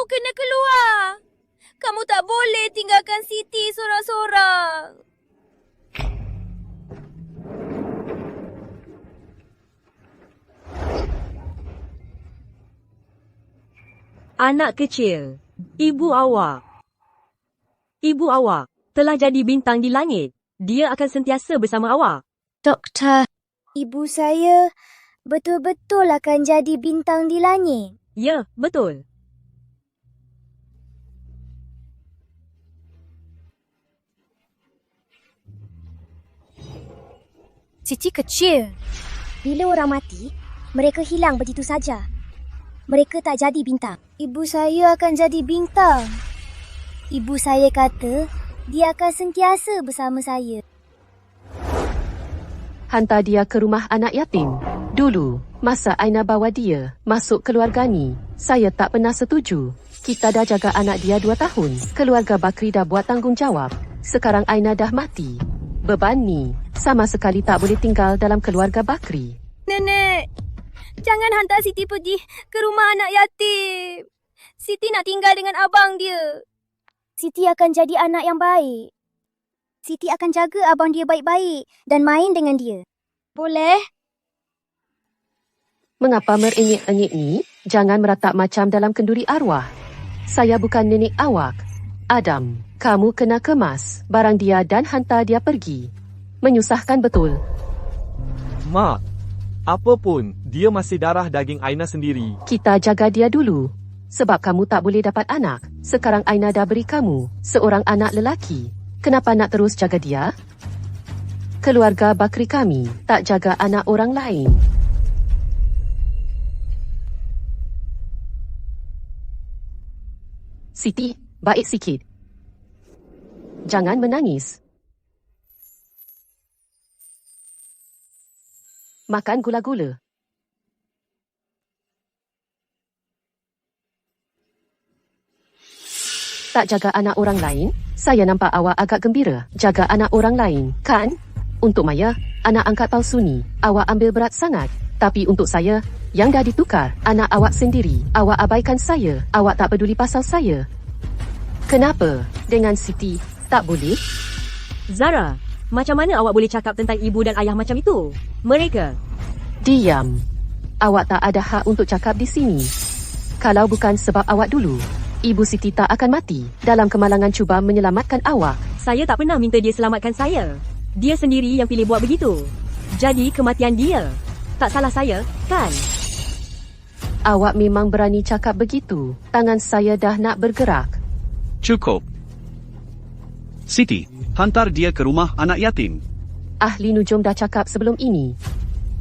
kena keluar. Kamu tak boleh tinggalkan Siti sorang-sorang. Anak kecil, ibu awak telah jadi bintang di langit. Dia akan sentiasa bersama awak. Doktor, ibu saya betul-betul akan jadi bintang di langit. Ya, betul. Siti kecil. Bila orang mati, mereka hilang begitu saja. Mereka tak jadi bintang. Ibu saya akan jadi bintang. Ibu saya kata dia akan sentiasa bersama saya. Hantar dia ke rumah anak yatim. Dulu, masa Aina bawa dia masuk keluarga ni, saya tak pernah setuju. Kita dah jaga anak dia 2 tahun. Keluarga Bakri dah buat tanggungjawab. Sekarang Aina dah mati. Beban ni sama sekali tak boleh tinggal dalam keluarga Bakri. Nenek, jangan hantar Siti pergi ke rumah anak yatim. Siti nak tinggal dengan abang dia. Siti akan jadi anak yang baik. Siti akan jaga abang dia baik-baik dan main dengan dia. Boleh? Mengapa merengek-engek ni? Jangan meratap macam dalam kenduri arwah. Saya bukan nenek awak. Adam, kamu kena kemas barang dia dan hantar dia pergi. Menyusahkan betul. Mak, apapun, dia masih darah daging Aina sendiri. Kita jaga dia dulu. Sebab kamu tak boleh dapat anak. Sekarang Aina dah beri kamu seorang anak lelaki. Kenapa nak terus jaga dia? Keluarga Bakri kami tak jaga anak orang lain. Siti, baik sikit. Jangan menangis. Makan gula-gula. Tak jaga anak orang lain? Saya nampak awak agak gembira jaga anak orang lain, kan? Untuk Maya, anak angkat palsu ni, awak ambil berat sangat. Tapi untuk saya, yang dah ditukar, anak awak sendiri. Awak abaikan saya. Awak tak peduli pasal saya. Kenapa? Dengan Siti, tak boleh? Zara, macam mana awak boleh cakap tentang ibu dan ayah macam itu? Mereka... Diam. Awak tak ada hak untuk cakap di sini. Kalau bukan sebab awak dulu, Ibu Siti tak akan mati dalam kemalangan cuba menyelamatkan awak. Saya tak pernah minta dia selamatkan saya. Dia sendiri yang pilih buat begitu. Jadi kematian dia. Tak salah saya, kan? Awak memang berani cakap begitu. Tangan saya dah nak bergerak. Cukup. Siti, hantar dia ke rumah anak yatim. Ahli nujum dah cakap sebelum ini.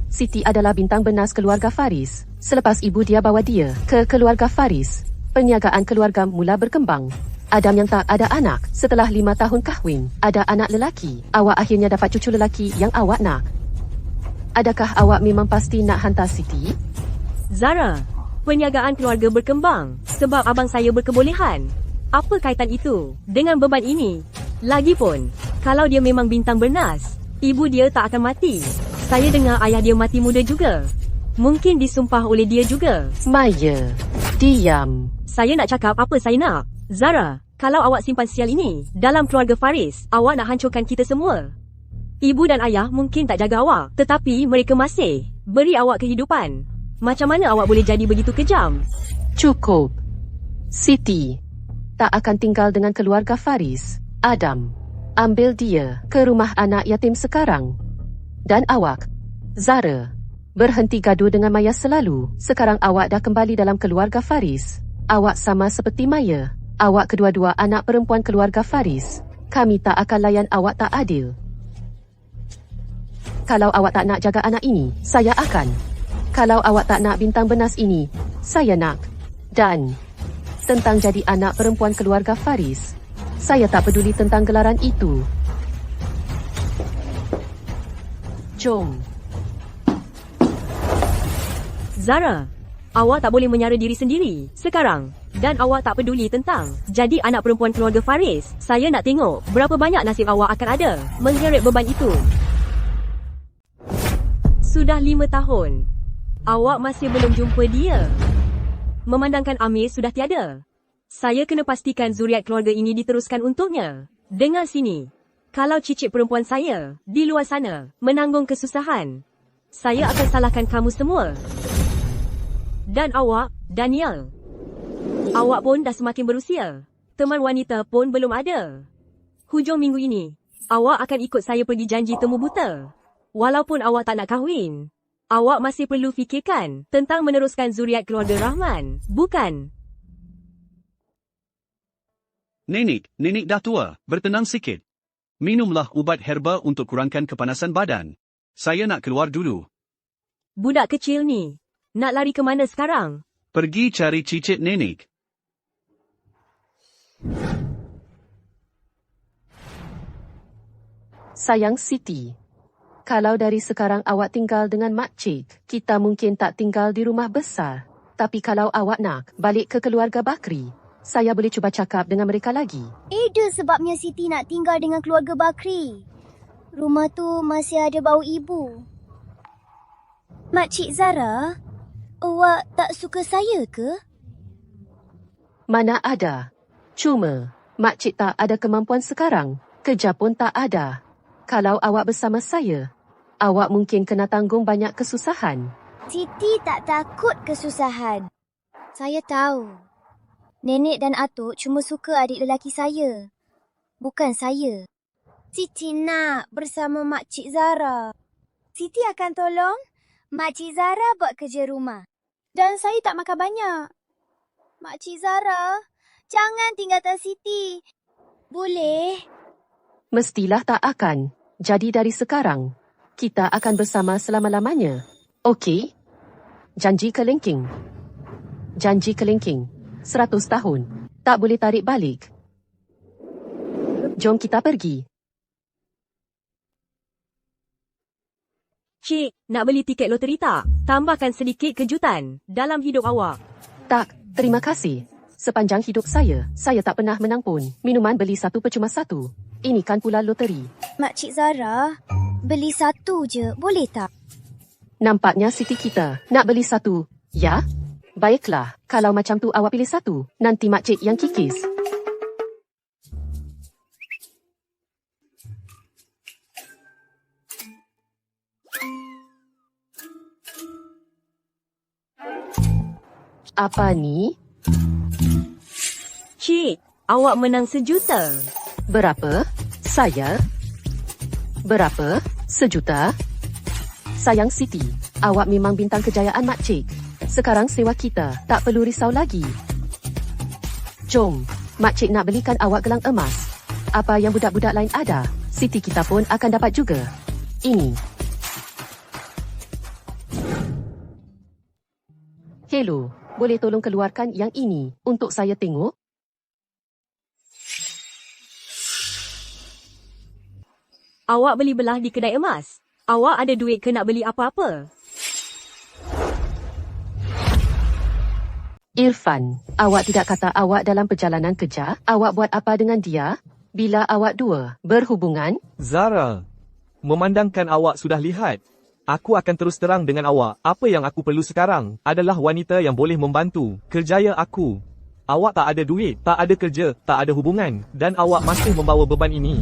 Siti adalah bintang bernas keluarga Faris. Selepas ibu dia bawa dia ke keluarga Faris, perniagaan keluarga mula berkembang. Adam yang tak ada anak setelah 5 tahun kahwin, ada anak lelaki. Awak akhirnya dapat cucu lelaki yang awak nak. Adakah awak memang pasti nak hantar Siti? Zara, perniagaan keluarga berkembang sebab abang saya berkebolehan. Apa kaitan itu dengan beban ini? Lagipun, kalau dia memang bintang bernas, ibu dia tak akan mati. Saya dengar ayah dia mati muda juga. Mungkin disumpah oleh dia juga. Maya, diam. Saya nak cakap apa saya nak. Zara, kalau awak simpan sial ini dalam keluarga Faris, awak nak hancurkan kita semua. Ibu dan ayah mungkin tak jaga awak, tetapi mereka masih beri awak kehidupan. Macam mana awak boleh jadi begitu kejam? Cukup. Siti tak akan tinggal dengan keluarga Faris. Adam, ambil dia ke rumah anak yatim sekarang. Dan awak, Zara, berhenti gaduh dengan Maya selalu. Sekarang awak dah kembali dalam keluarga Faris. Awak sama seperti Maya. Awak kedua-dua anak perempuan keluarga Faris. Kami tak akan layan awak tak adil. Kalau awak tak nak jaga anak ini, saya akan. Kalau awak tak nak bintang bernas ini, saya nak. Dan tentang jadi anak perempuan keluarga Faris, saya tak peduli tentang gelaran itu. Jom. Zara, awak tak boleh menyara diri sendiri sekarang. Dan awak tak peduli tentang jadi anak perempuan keluarga Faris. Saya nak tengok berapa banyak nasib awak akan ada mengheret beban itu. Sudah 5 tahun. Awak masih belum jumpa dia. Memandangkan Amir sudah tiada. Saya kena pastikan zuriat keluarga ini diteruskan untuknya. Dengar sini. Kalau cicit perempuan saya, di luar sana, menanggung kesusahan, saya akan salahkan kamu semua. Dan awak, Daniel. Awak pun dah semakin berusia. Teman wanita pun belum ada. Hujung minggu ini, awak akan ikut saya pergi janji temu buta. Walaupun awak tak nak kahwin, awak masih perlu fikirkan tentang meneruskan zuriat keluarga Rahman, bukan? Nenek dah tua, bertenang sikit. Minumlah ubat herba untuk kurangkan kepanasan badan. Saya nak keluar dulu. Budak kecil ni, nak lari ke mana sekarang? Pergi cari cicit nenek. Sayang Siti, kalau dari sekarang awak tinggal dengan makcik, kita mungkin tak tinggal di rumah besar. Tapi kalau awak nak balik ke keluarga Bakri, saya boleh cuba cakap dengan mereka lagi. Itu sebabnya Siti nak tinggal dengan keluarga Bakri. Rumah tu masih ada bau ibu. Makcik Zara, awak tak suka saya ke? Mana ada. Cuma, makcik tak ada kemampuan sekarang. Kerja pun tak ada. Kalau awak bersama saya, awak mungkin kena tanggung banyak kesusahan. Siti tak takut kesusahan. Saya tahu. Nenek dan atuk cuma suka adik lelaki saya. Bukan saya. Siti nak bersama Makcik Zara. Siti akan tolong Makcik Zara buat kerja rumah. Dan saya tak makan banyak. Makcik Zara, jangan tinggalkan Siti. Boleh? Mestilah tak akan. Jadi dari sekarang, kita akan bersama selama-lamanya. Okey? Janji kelingking. Janji kelingking. 100 tahun. Tak boleh tarik balik. Jom kita pergi. Cik, nak beli tiket loteri tak? Tambahkan sedikit kejutan dalam hidup awak. Tak, terima kasih. Sepanjang hidup saya tak pernah menang pun. Minuman beli 1 percuma 1. Ini kan pula loteri. Makcik Zara, beli 1 je, boleh tak? Nampaknya Siti kita nak beli 1, ya? Baiklah, kalau macam tu awak pilih 1. Nanti makcik yang kikis. Apa ni? Cik, awak menang 1 juta. Berapa? Saya? Berapa? 1 juta? Sayang Siti, awak memang bintang kejayaan makcik. Sekarang sewa kita, tak perlu risau lagi. Jom, makcik nak belikan awak gelang emas. Apa yang budak-budak lain ada, Siti kita pun akan dapat juga. Ini. Hello, boleh tolong keluarkan yang ini untuk saya tengok? Awak beli belah di kedai emas. Awak ada duit ke nak beli apa-apa? Irfan, awak tidak kata awak dalam perjalanan kerja? Awak buat apa dengan dia? Bila awak dua berhubungan? Zara, memandangkan awak sudah lihat, aku akan terus terang dengan awak. Apa yang aku perlu sekarang adalah wanita yang boleh membantu kerjaya aku. Awak tak ada duit, tak ada kerja, tak ada hubungan dan awak masih membawa beban ini.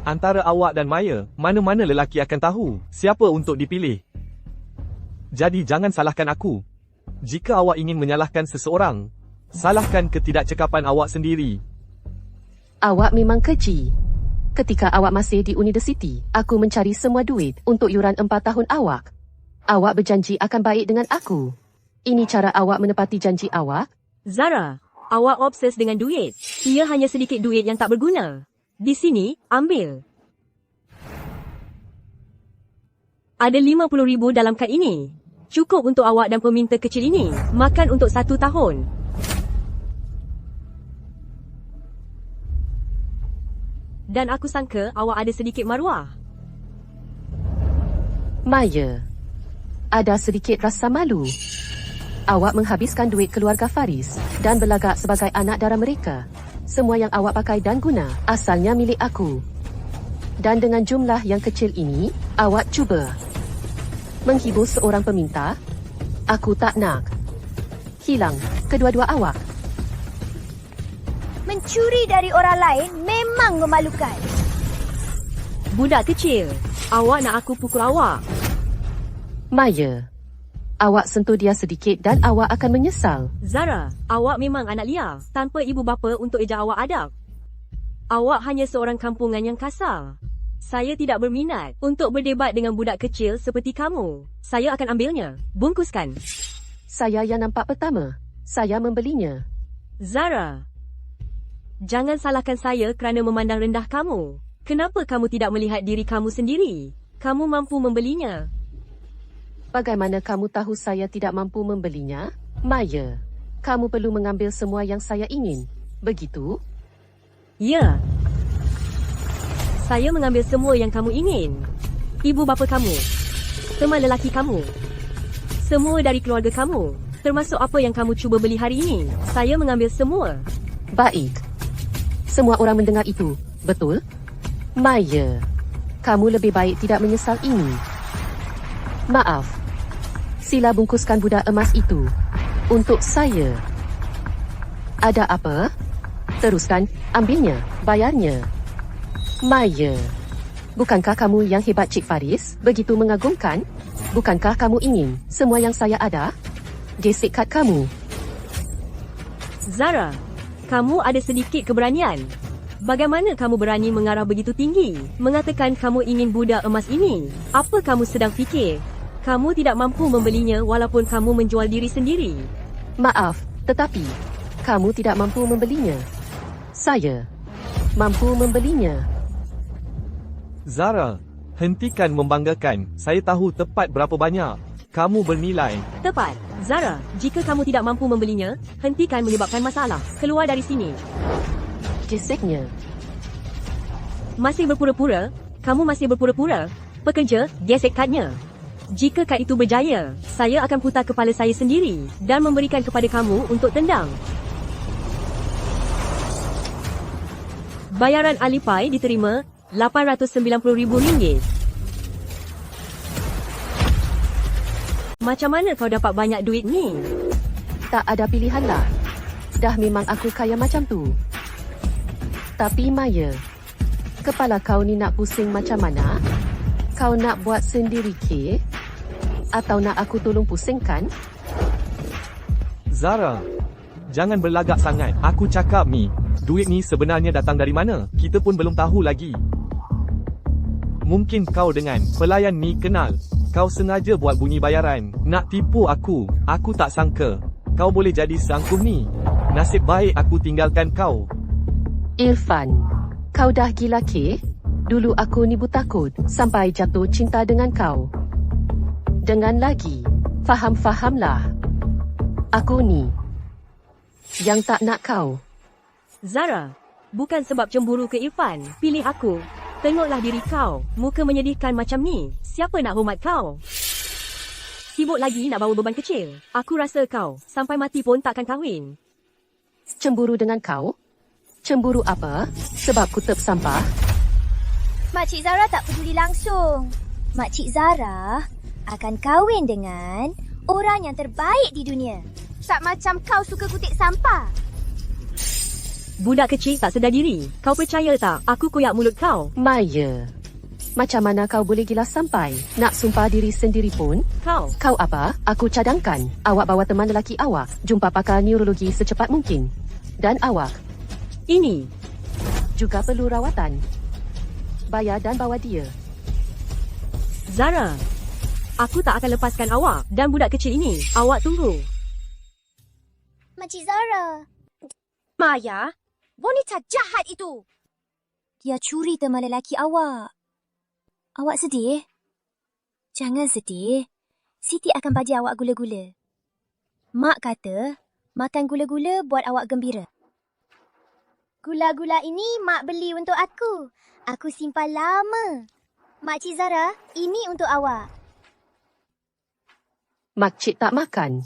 Antara awak dan Maya, mana-mana lelaki akan tahu siapa untuk dipilih. Jadi jangan salahkan aku. Jika awak ingin menyalahkan seseorang, salahkan ketidakcekapan awak sendiri. Awak memang keji. Ketika awak masih di universiti, aku mencari semua duit untuk yuran 4 tahun awak. Awak berjanji akan baik dengan aku. Ini cara awak menepati janji awak? Zara, awak obses dengan duit. Ia hanya sedikit duit yang tak berguna. Di sini, ambil. Ada 50,000 dalam kad ini. Cukup untuk awak dan peminta kecil ini. Makan untuk 1 tahun. Dan aku sangka awak ada sedikit maruah. Maya, ada sedikit rasa malu. Awak menghabiskan duit keluarga Faris dan berlagak sebagai anak dara mereka. Semua yang awak pakai dan guna asalnya milik aku. Dan dengan jumlah yang kecil ini, awak cuba menghibur seorang peminta? Aku tak nak. Hilang kedua-dua awak. Mencuri dari orang lain memang memalukan. Budak kecil, awak nak aku pukul awak? Maya, awak sentuh dia sedikit dan awak akan menyesal. Zara, awak memang anak liar, tanpa ibu bapa untuk eja awak adab. Awak hanya seorang kampungan yang kasar. Saya tidak berminat untuk berdebat dengan budak kecil seperti kamu. Saya akan ambilnya. Bungkuskan. Saya yang nampak pertama. Saya membelinya. Zara, jangan salahkan saya kerana memandang rendah kamu. Kenapa kamu tidak melihat diri kamu sendiri? Kamu mampu membelinya. Bagaimana kamu tahu saya tidak mampu membelinya? Maya, kamu perlu mengambil semua yang saya ingin. Begitu? Ya. Saya mengambil semua yang kamu ingin. Ibu bapa kamu, teman lelaki kamu, semua dari keluarga kamu, termasuk apa yang kamu cuba beli hari ini. Saya mengambil semua. Baik. Semua orang mendengar itu, betul? Maya, kamu lebih baik tidak menyesal ini. Maaf. Sila bungkuskan budak emas itu untuk saya. Ada apa? Teruskan, ambilnya, bayarnya. Maya, bukankah kamu yang hebat, Cik Faris? Begitu mengagumkan? Bukankah kamu ingin semua yang saya ada? Gesek kad kamu. Zara, kamu ada sedikit keberanian. Bagaimana kamu berani mengarah begitu tinggi? Mengatakan kamu ingin budak emas ini. Apa kamu sedang fikir? Kamu tidak mampu membelinya walaupun kamu menjual diri sendiri. Maaf, tetapi kamu tidak mampu membelinya. Saya mampu membelinya. Zara, hentikan membanggakan. Saya tahu tepat berapa banyak kamu bernilai. Tepat. Zara, jika kamu tidak mampu membelinya, hentikan menyebabkan masalah. Keluar dari sini. Geseknya. Masih berpura-pura? Kamu masih berpura-pura? Pekerja, gesek kadnya. Jika kad itu berjaya, saya akan putar kepala saya sendiri dan memberikan kepada kamu untuk tendang. Bayaran Alipay diterima RM890,000. Macam mana kau dapat banyak duit ni? Tak ada pilihan lah. Dah memang aku kaya macam tu. Tapi Maya, kepala kau ni nak pusing macam mana? Kau nak buat sendiri ke? Atau nak aku tolong pusingkan? Zara, jangan berlagak sangat. Aku cakap ni, duit ni sebenarnya datang dari mana? Kita pun belum tahu lagi. Mungkin kau dengan pelayan ni kenal. Kau sengaja buat bunyi bayaran. Nak tipu aku. Aku tak sangka kau boleh jadi seangkuh ni. Nasib baik aku tinggalkan kau. Irfan, kau dah gila ke? Dulu aku ni takut sampai jatuh cinta dengan kau. Dengan lagi, faham-fahamlah. Aku ni yang tak nak kau. Zara, bukan sebab cemburu ke Irfan, pilih aku. Tengoklah diri kau, muka menyedihkan macam ni. Siapa nak hormat kau? Sibuk lagi nak bawa beban kecil. Aku rasa kau, sampai mati pun takkan kahwin. Cemburu dengan kau? Cemburu apa? Sebab kutub sampah? Makcik Zara tak peduli langsung. Makcik Zara akan kahwin dengan orang yang terbaik di dunia. Tak macam kau suka kutip sampah. Budak kecil tak sedar diri. Kau percaya tak? Aku koyak mulut kau. Maya, macam mana kau boleh gila sampai nak sumpah diri sendiri pun? Kau apa? Aku cadangkan awak bawa teman lelaki awak jumpa pakar neurologi secepat mungkin. Dan awak ini juga perlu rawatan. Bayar dan bawa dia. Zara, aku tak akan lepaskan awak dan budak kecil ini. Awak tunggu. Makcik Zara. Maya, wanita jahat itu. Dia curi teman lelaki awak. Awak sedih? Jangan sedih. Siti akan bagi awak gula-gula. Mak kata, makan gula-gula buat awak gembira. Gula-gula ini mak beli untuk aku. Aku simpan lama. Makcik Zara, ini untuk awak. Makcik tak makan.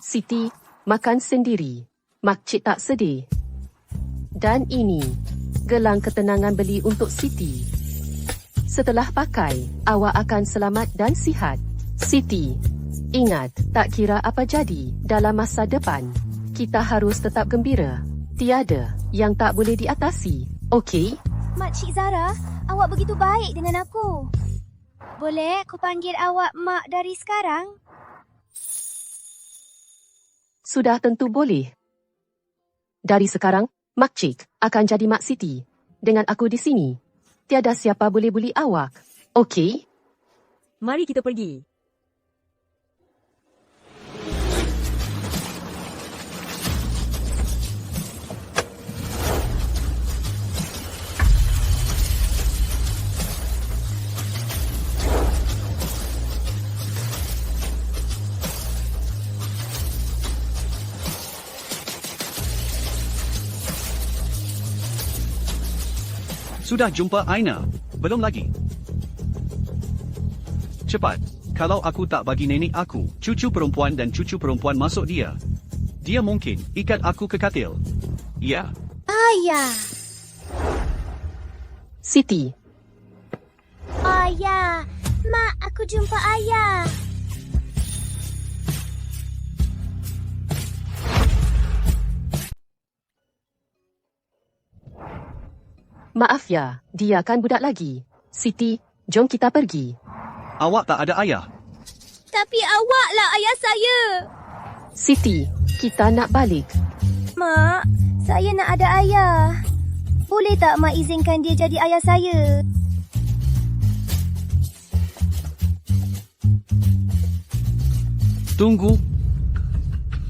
Siti makan sendiri. Makcik tak sedih. Dan ini gelang ketenangan beli untuk Siti. Setelah pakai, awak akan selamat dan sihat. Siti, ingat, tak kira apa jadi dalam masa depan, kita harus tetap gembira. Tiada yang tak boleh diatasi. Okey? Makcik Zara, awak begitu baik dengan aku. Boleh aku panggil awak Mak dari sekarang? Sudah tentu boleh. Dari sekarang, Makcik akan jadi Mak Siti. Dengan aku di sini, tiada siapa boleh buli awak. Okey? Mari kita pergi. Sudah jumpa Aina? Belum lagi. Cepat. Kalau aku tak bagi nenek aku, cucu perempuan dan cucu perempuan masuk dia. Dia mungkin ikat aku ke katil. Ya. Ayah. Siti, Ayah. Mak, aku jumpa ayah. maaf ya, dia kan budak lagi. Siti, jom kita pergi. Awak tak ada ayah. Tapi awaklah ayah saya. Siti, kita nak balik. Mak, saya nak ada ayah. Boleh tak Mak izinkan dia jadi ayah saya? Tunggu.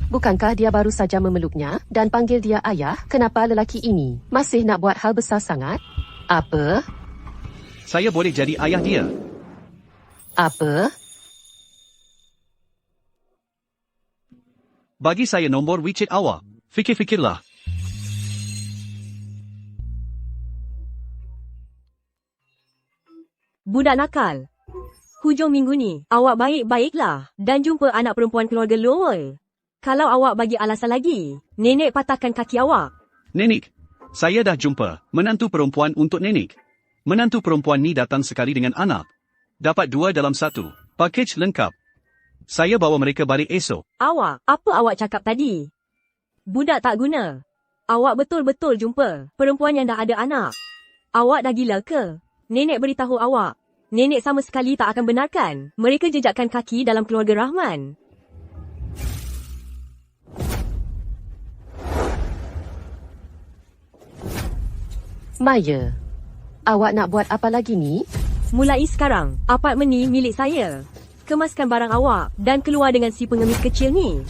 Bukankah dia baru saja memeluknya dan panggil dia ayah? Kenapa lelaki ini masih nak buat hal besar sangat? Apa? Saya boleh jadi ayah dia. Apa? Bagi saya nombor WeChat awak. Fikir-fikirlah. Budak nakal. Hujung minggu ni, awak baik-baiklah dan jumpa anak perempuan keluarga Lowell. Kalau awak bagi alasan lagi, nenek patahkan kaki awak. Nenek, saya dah jumpa menantu perempuan untuk nenek. Menantu perempuan ni datang sekali dengan anak. Dapat 2 dalam 1. Pakej lengkap. Saya bawa mereka balik esok. Awak, apa awak cakap tadi? Budak tak guna. Awak betul-betul jumpa perempuan yang dah ada anak. Awak dah gila ke? Nenek beritahu awak. Nenek sama sekali tak akan benarkan mereka jejakkan kaki dalam keluarga Rahman. Maya, awak nak buat apa lagi ni? Mulai sekarang, apartmen ni milik saya. Kemaskan barang awak dan keluar dengan si pengemis kecil ni.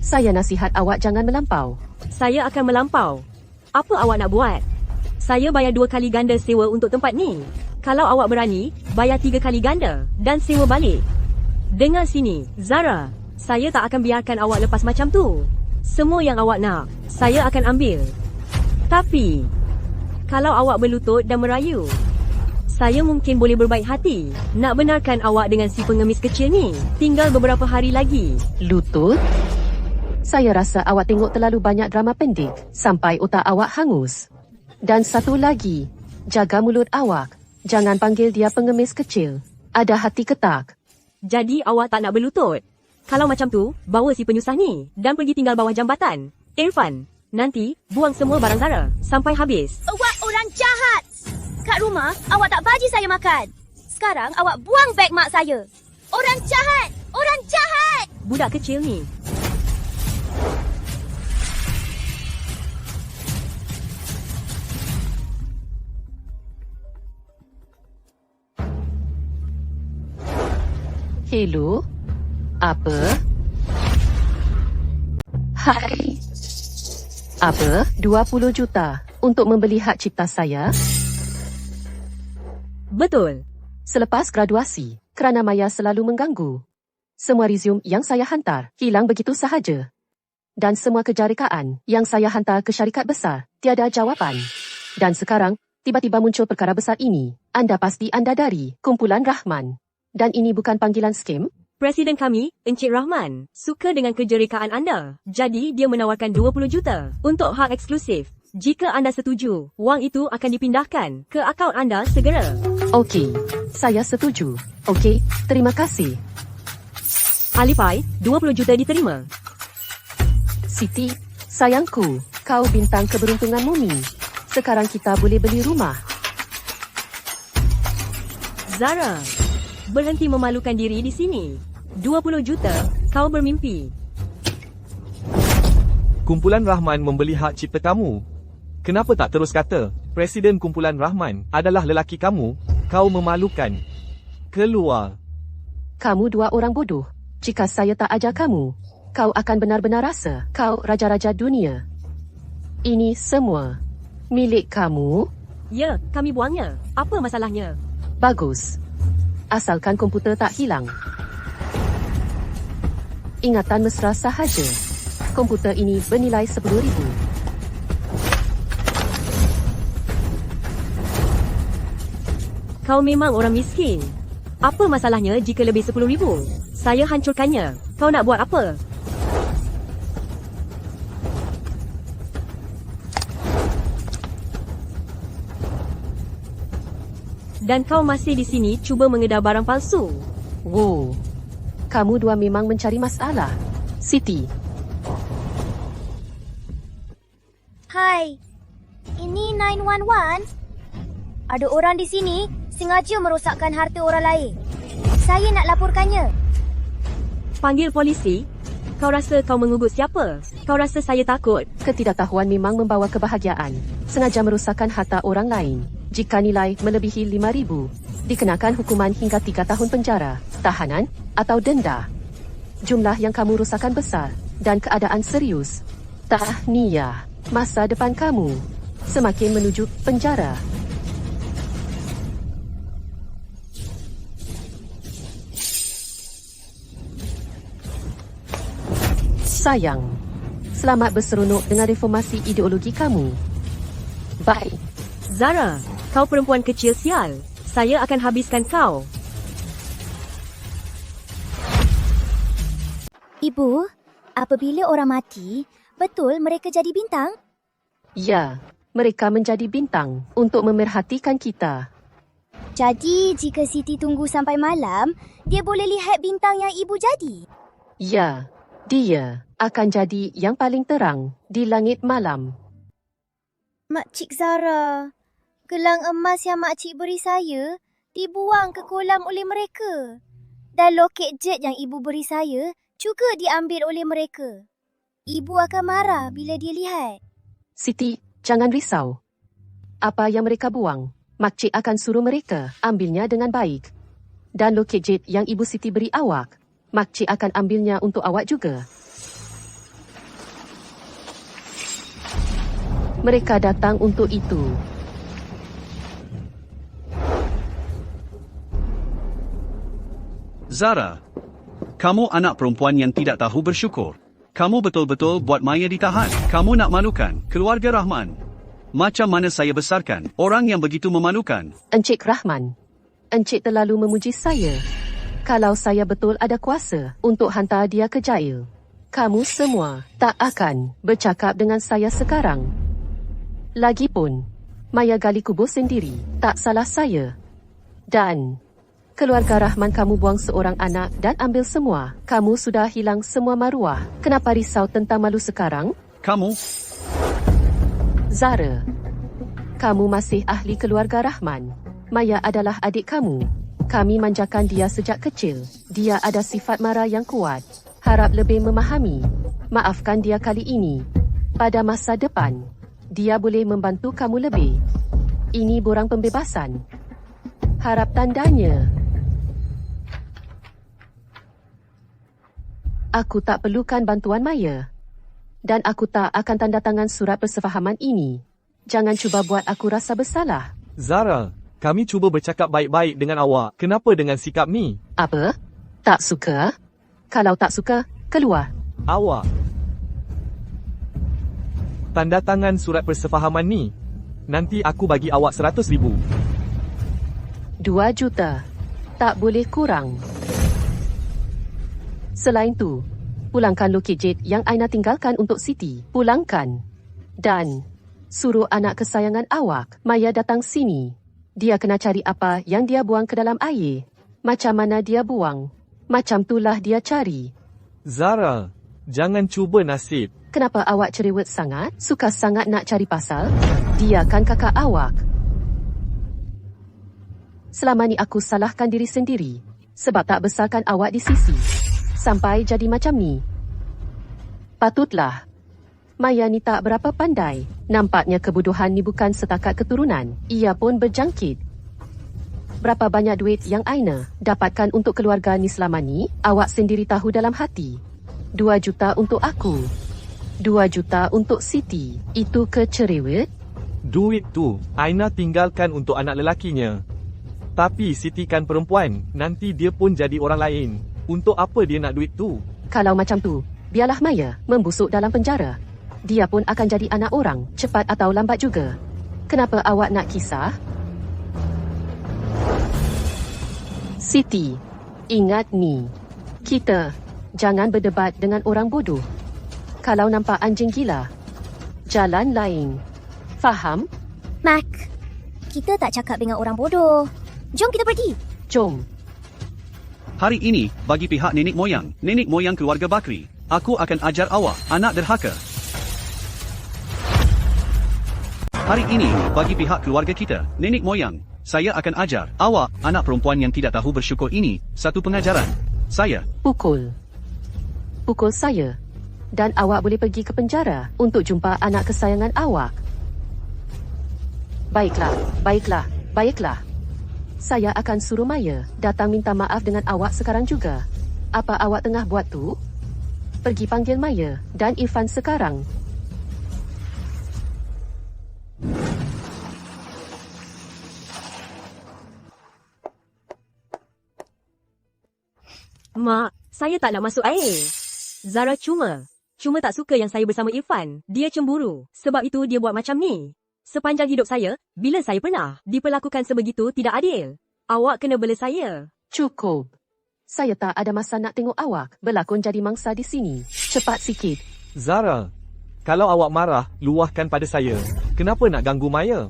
Saya nasihat awak jangan melampau. Saya akan melampau. Apa awak nak buat? Saya bayar 2 kali ganda sewa untuk tempat ni. Kalau awak berani, bayar 3 kali ganda dan sewa balik. Dengar sini, Zara. Saya tak akan biarkan awak lepas macam tu. Semua yang awak nak, saya akan ambil. Tapi, kalau awak berlutut dan merayu, saya mungkin boleh berbaik hati nak benarkan awak dengan si pengemis kecil ni. Tinggal beberapa hari lagi. Lutut? Saya rasa awak tengok terlalu banyak drama pendek sampai otak awak hangus. Dan satu lagi, jaga mulut awak. Jangan panggil dia pengemis kecil. Ada hati ketak. Jadi awak tak nak berlutut? Kalau macam tu, bawa si penyusah ni dan pergi tinggal bawah jambatan. Irfan, nanti buang semua barang Zara sampai habis. Awak orang jahat. Kat rumah, awak tak bagi saya makan. Sekarang awak buang beg mak saya. Orang jahat! Orang jahat! Budak kecil ni. Hello? Apa? Hai. Apa? 20 juta untuk membeli hak cipta saya? Betul. Selepas graduasi, kerana Maya selalu mengganggu. Semua resume yang saya hantar hilang begitu sahaja. Dan semua kejarekaan yang saya hantar ke syarikat besar tiada jawapan. Dan sekarang, tiba-tiba muncul perkara besar ini. Anda pasti anda dari kumpulan Rahman. Dan ini bukan panggilan skem? Presiden kami, Encik Rahman, suka dengan kejerekaan anda. Jadi, dia menawarkan 20 juta untuk hak eksklusif. Jika anda setuju, wang itu akan dipindahkan ke akaun anda segera. Okey, saya setuju. Okey, terima kasih. Alipay, 20 juta diterima. Siti, Sayangku, kau bintang keberuntungan Mumi. Sekarang kita boleh beli rumah. Zara, berhenti memalukan diri di sini. 20 juta, kau bermimpi. Kumpulan Rahman membeli hak cipta kamu. Kenapa tak terus kata, Presiden Kumpulan Rahman adalah lelaki kamu? Kau memalukan. Keluar. Kamu dua orang bodoh. Jika saya tak ajar kamu, kau akan benar-benar rasa kau raja-raja dunia. Ini semua milik kamu. Ya, kami buangnya. Apa masalahnya? Bagus. Asalkan komputer tak hilang. Ingatan mesra sahaja. Komputer ini bernilai 10,000. Kau memang orang miskin. Apa masalahnya jika lebih 10,000? Saya hancurkannya. Kau nak buat apa? Dan kau masih di sini cuba mengedar barang palsu. Wow. Kamu dua memang mencari masalah. Siti, Hai, ini 911. Ada orang di sini sengaja merosakkan harta orang lain. Saya nak laporkannya. Panggil polisi? Kau rasa kau mengugut siapa? Kau rasa saya takut? ketidaktahuan memang membawa kebahagiaan. Sengaja merosakkan harta orang lain. Jika nilai melebihi 5,000, dikenakan hukuman hingga 3 tahun penjara, tahanan atau denda. Jumlah yang kamu rosakkan besar dan keadaan serius. Tahniah, masa depan kamu semakin menuju penjara. Sayang, selamat berseronok dengan reformasi ideologi kamu. Bye. Zara, kau perempuan kecil sial. Saya akan habiskan kau. Ibu, apabila orang mati, betul mereka jadi bintang? Ya, mereka menjadi bintang untuk memerhatikan kita. Jadi, jika Siti tunggu sampai malam, dia boleh lihat bintang yang ibu jadi? Ya, dia akan jadi yang paling terang di langit malam. Makcik Zara, gelang emas yang makcik beri saya dibuang ke kolam oleh mereka. Dan loket jet yang ibu beri saya juga diambil oleh mereka. Ibu akan marah bila dia lihat. Siti, jangan risau. Apa yang mereka buang, makcik akan suruh mereka ambilnya dengan baik. Dan loket jet yang Ibu Siti beri awak, makcik akan ambilnya untuk awak juga. Mereka datang untuk itu. Zara, kamu anak perempuan yang tidak tahu bersyukur. Kamu betul-betul buat Maya ditahan. Kamu nak malukan keluarga Rahman. Macam mana saya besarkan orang yang begitu memalukan? Encik Rahman, Encik terlalu memuji saya. Kalau saya betul ada kuasa untuk hantar dia ke jail, kamu semua tak akan bercakap dengan saya sekarang. Lagipun, Maya gali kubur sendiri, tak salah saya. Dan keluarga Rahman kamu buang seorang anak dan ambil semua. Kamu sudah hilang semua maruah. Kenapa risau tentang malu sekarang? Kamu, Zara, kamu masih ahli keluarga Rahman. Maya adalah adik kamu. Kami manjakan dia sejak kecil. Dia ada sifat marah yang kuat. Harap lebih memahami. Maafkan dia kali ini. Pada masa depan, dia boleh membantu kamu lebih. Ini borang pembebasan. Harap tandanya. Aku tak perlukan bantuan Maya. Dan aku tak akan tanda tangan surat persefahaman ini. Jangan cuba buat aku rasa bersalah. Zara, kami cuba bercakap baik-baik dengan awak. Kenapa dengan sikap ni? Apa? Tak suka? Kalau tak suka, keluar. Awak. Tanda tangan surat persefahaman ni. Nanti aku bagi awak 100,000. 2 juta. Tak boleh kurang. Selain tu, pulangkan loket jet yang Aina tinggalkan untuk Siti. Pulangkan. Dan suruh anak kesayangan awak, Maya, datang sini. Dia kena cari apa yang dia buang ke dalam air. Macam mana dia buang, macam itulah dia cari. Zara, jangan cuba nasib. Kenapa awak cerewet sangat? Suka sangat nak cari pasal? Dia kan kakak awak. Selama ni aku salahkan diri sendiri sebab tak besarkan awak di sisi. Sampai jadi macam ni. Patutlah. Maya ni tak berapa pandai. Nampaknya kebodohan ni bukan setakat keturunan. Ia pun berjangkit. Berapa banyak duit yang Aina dapatkan untuk keluarga ni selama ni, awak sendiri tahu dalam hati. 2 juta untuk aku. 2 juta untuk Siti. Itu kecerewet? Duit tu, Aina tinggalkan untuk anak lelakinya. Tapi Siti kan perempuan, nanti dia pun jadi orang lain. Untuk apa dia nak duit tu? Kalau macam tu, biarlah Maya membusuk dalam penjara. Dia pun akan jadi anak orang, cepat atau lambat juga. Kenapa awak nak kisah? Siti, ingat ni. Kita jangan berdebat dengan orang bodoh. Kalau nampak anjing gila, jalan lain. Faham? Mak, kita tak cakap dengan orang bodoh. Jom kita pergi. Jom. Hari ini, bagi pihak nenek moyang keluarga Bakri, aku akan ajar awak, anak derhaka. Hari ini, bagi pihak keluarga kita, nenek moyang, saya akan ajar awak, anak perempuan yang tidak tahu bersyukur ini, satu pengajaran. Saya. Pukul saya. Dan awak boleh pergi ke penjara untuk jumpa anak kesayangan awak. Baiklah. Saya akan suruh Maya datang minta maaf dengan awak sekarang juga. Apa awak tengah buat tu? Pergi panggil Maya dan Irfan sekarang. Mak, saya tak nak masuk air. Zara cuma tak suka yang saya bersama Irfan. Dia cemburu. Sebab itu dia buat macam ni. Sepanjang hidup saya, bila saya pernah diperlakukan sebegitu tidak adil. Awak kena bela saya. Cukup. Saya tak ada masa nak tengok awak berlakon jadi mangsa di sini. Cepat sikit. Zara, kalau awak marah, luahkan pada saya. Kenapa nak ganggu Maya?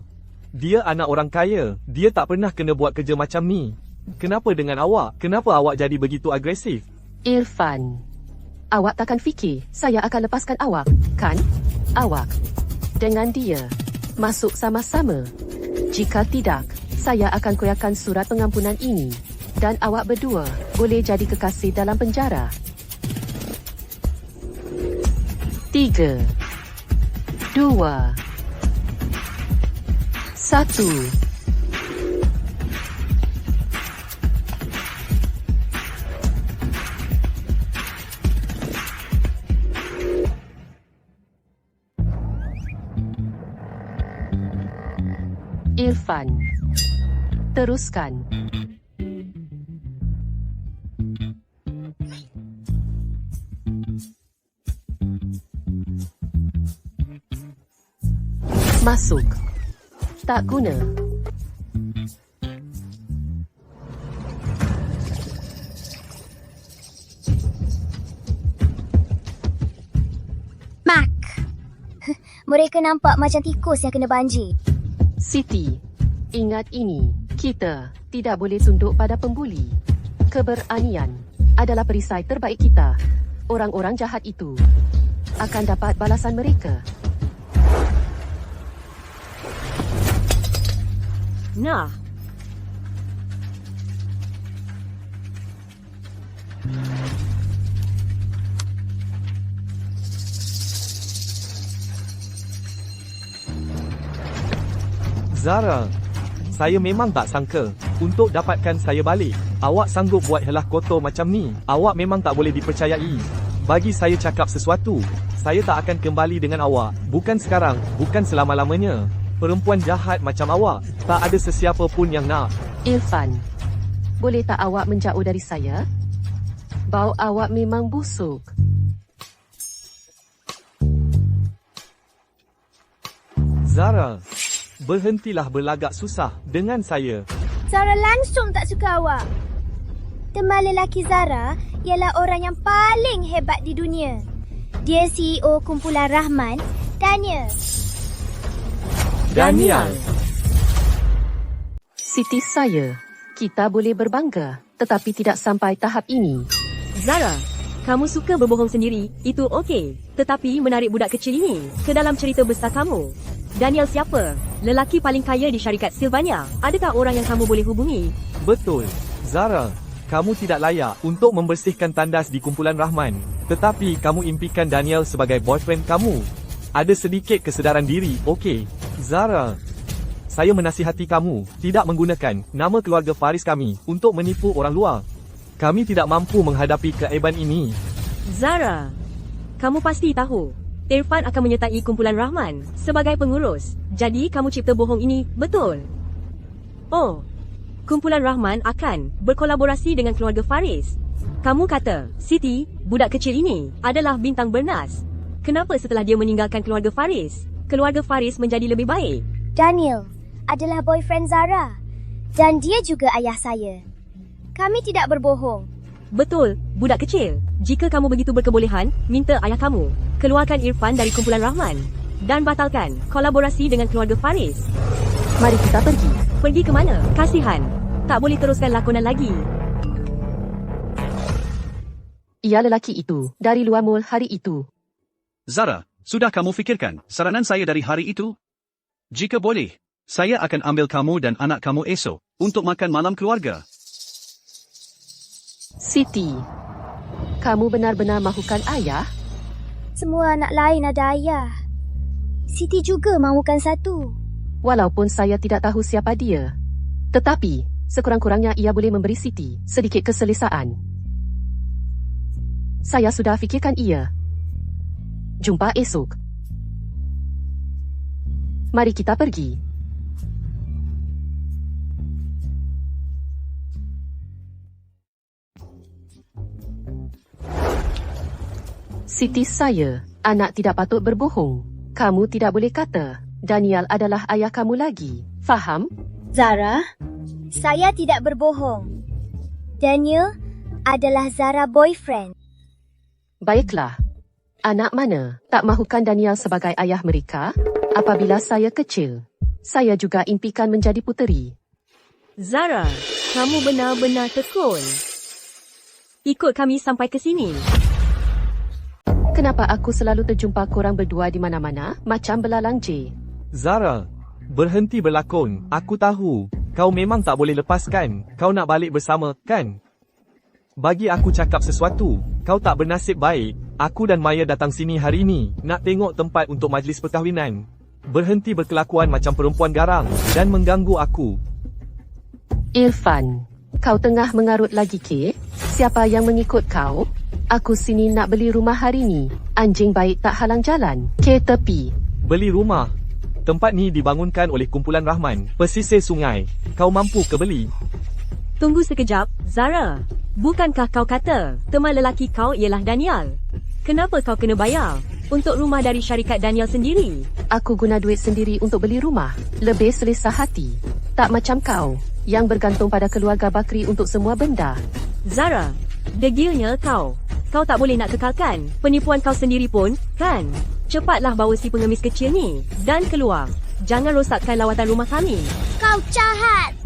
Dia anak orang kaya. Dia tak pernah kena buat kerja macam ni. Kenapa dengan awak? Kenapa awak jadi begitu agresif? Irfan, awak takkan fikir saya akan lepaskan awak, kan? Awak dengan dia masuk sama-sama. Jika tidak, saya akan koyakkan surat pengampunan ini dan awak berdua boleh jadi kekasih dalam penjara. 3, 2, 1. Irfan, teruskan. Masuk. Tak guna. Mak, mereka nampak macam tikus yang kena banjir. Siti, ingat ini. Kita tidak boleh tunduk pada pembuli. Keberanian adalah perisai terbaik kita. Orang-orang jahat itu akan dapat balasan mereka. Nah, Zara, saya memang tak sangka. Untuk dapatkan saya balik, awak sanggup buat helah kotor macam ni. Awak memang tak boleh dipercayai. Bagi saya cakap sesuatu, saya tak akan kembali dengan awak. Bukan sekarang, bukan selama-lamanya. Perempuan jahat macam awak, tak ada sesiapa pun yang nak. Irfan, boleh tak awak menjauh dari saya? Bau awak memang busuk. Zara, berhentilah berlagak susah dengan saya. Zara langsung tak suka awak. Teman lelaki Zara ialah orang yang paling hebat di dunia. Dia CEO kumpulan Rahman, Daniel. Siti saya, kita boleh berbangga, tetapi tidak sampai tahap ini. Zara, Kamu suka berbohong sendiri, itu okey. Tetapi menarik budak kecil ini ke dalam cerita besar kamu. Daniel siapa? Lelaki paling kaya di syarikat Sylvania. Adakah orang yang kamu boleh hubungi? Betul. Zara, kamu tidak layak untuk membersihkan tandas di kumpulan Rahman. Tetapi kamu impikan Daniel sebagai boyfriend kamu. Ada sedikit kesedaran diri, okey? Zara, saya menasihati kamu tidak menggunakan nama keluarga Faris kami untuk menipu orang luar. Kami tidak mampu menghadapi keaiban ini. Zara, kamu pasti tahu Irfan akan menyertai kumpulan Rahman sebagai pengurus. Jadi kamu cipta bohong ini, betul? Oh, kumpulan Rahman akan berkolaborasi dengan keluarga Faris. Kamu kata Siti, budak kecil ini adalah bintang bernas. Kenapa setelah dia meninggalkan keluarga Faris menjadi lebih baik? Daniel adalah boyfriend Zara. Dan dia juga ayah saya. Kami tidak berbohong. Betul, budak kecil. Jika kamu begitu berkebolehan, minta ayah kamu keluarkan Irfan dari kumpulan Rahman dan batalkan kolaborasi dengan keluarga Faris. Mari kita pergi. Pergi ke mana? Kasihan. Tak boleh teruskan lakonan lagi. Ia lelaki itu, dari luar mall hari itu. Zara, sudah kamu fikirkan saranan saya dari hari itu? Jika boleh, saya akan ambil kamu dan anak kamu esok untuk makan malam keluarga. Siti, kamu benar-benar mahukan ayah? Semua anak lain ada ayah. Siti juga mahukan satu. Walaupun saya tidak tahu siapa dia. Tetapi, sekurang-kurangnya ia boleh memberi Siti sedikit keselesaan. Saya sudah fikirkan ia. Jumpa esok. Mari kita pergi. Siti saya, anak tidak patut berbohong. Kamu tidak boleh kata Daniel adalah ayah kamu lagi. Faham? Zara, saya tidak berbohong. Daniel adalah Zara boyfriend. Baiklah. Anak mana tak mahukan Daniel sebagai ayah mereka? Apabila saya kecil, saya juga impikan menjadi puteri. Zara, kamu benar-benar tekun. Ikut kami sampai ke sini. Kenapa aku selalu terjumpa korang berdua di mana-mana, macam belalang J? Zara, berhenti berlakon. Aku tahu. Kau memang tak boleh lepaskan. Kau nak balik bersama, kan? Bagi aku cakap sesuatu. Kau tak bernasib baik. Aku dan Maya datang sini hari ini nak tengok tempat untuk majlis perkahwinan. Berhenti berkelakuan macam perempuan garang dan mengganggu aku. Irfan, kau tengah mengarut lagi ke? Siapa yang mengikut kau? Aku sini nak beli rumah hari ni. Anjing baik tak halang jalan. Ke tepi. Beli rumah. Tempat ni dibangunkan oleh kumpulan Rahman, pesisir sungai. Kau mampu ke beli? Tunggu sekejap, Zara. Bukankah kau kata teman lelaki kau ialah Daniel? Kenapa kau kena bayar untuk rumah dari syarikat Daniel sendiri? Aku guna duit sendiri untuk beli rumah. Lebih selesa hati. Tak macam kau, yang bergantung pada keluarga Bakri untuk semua benda. Zara, degilnya kau. Kau tak boleh nak kekalkan penipuan kau sendiri pun, kan? Cepatlah bawa si pengemis kecil ni dan keluar. Jangan rosakkan lawatan rumah kami. Kau jahat.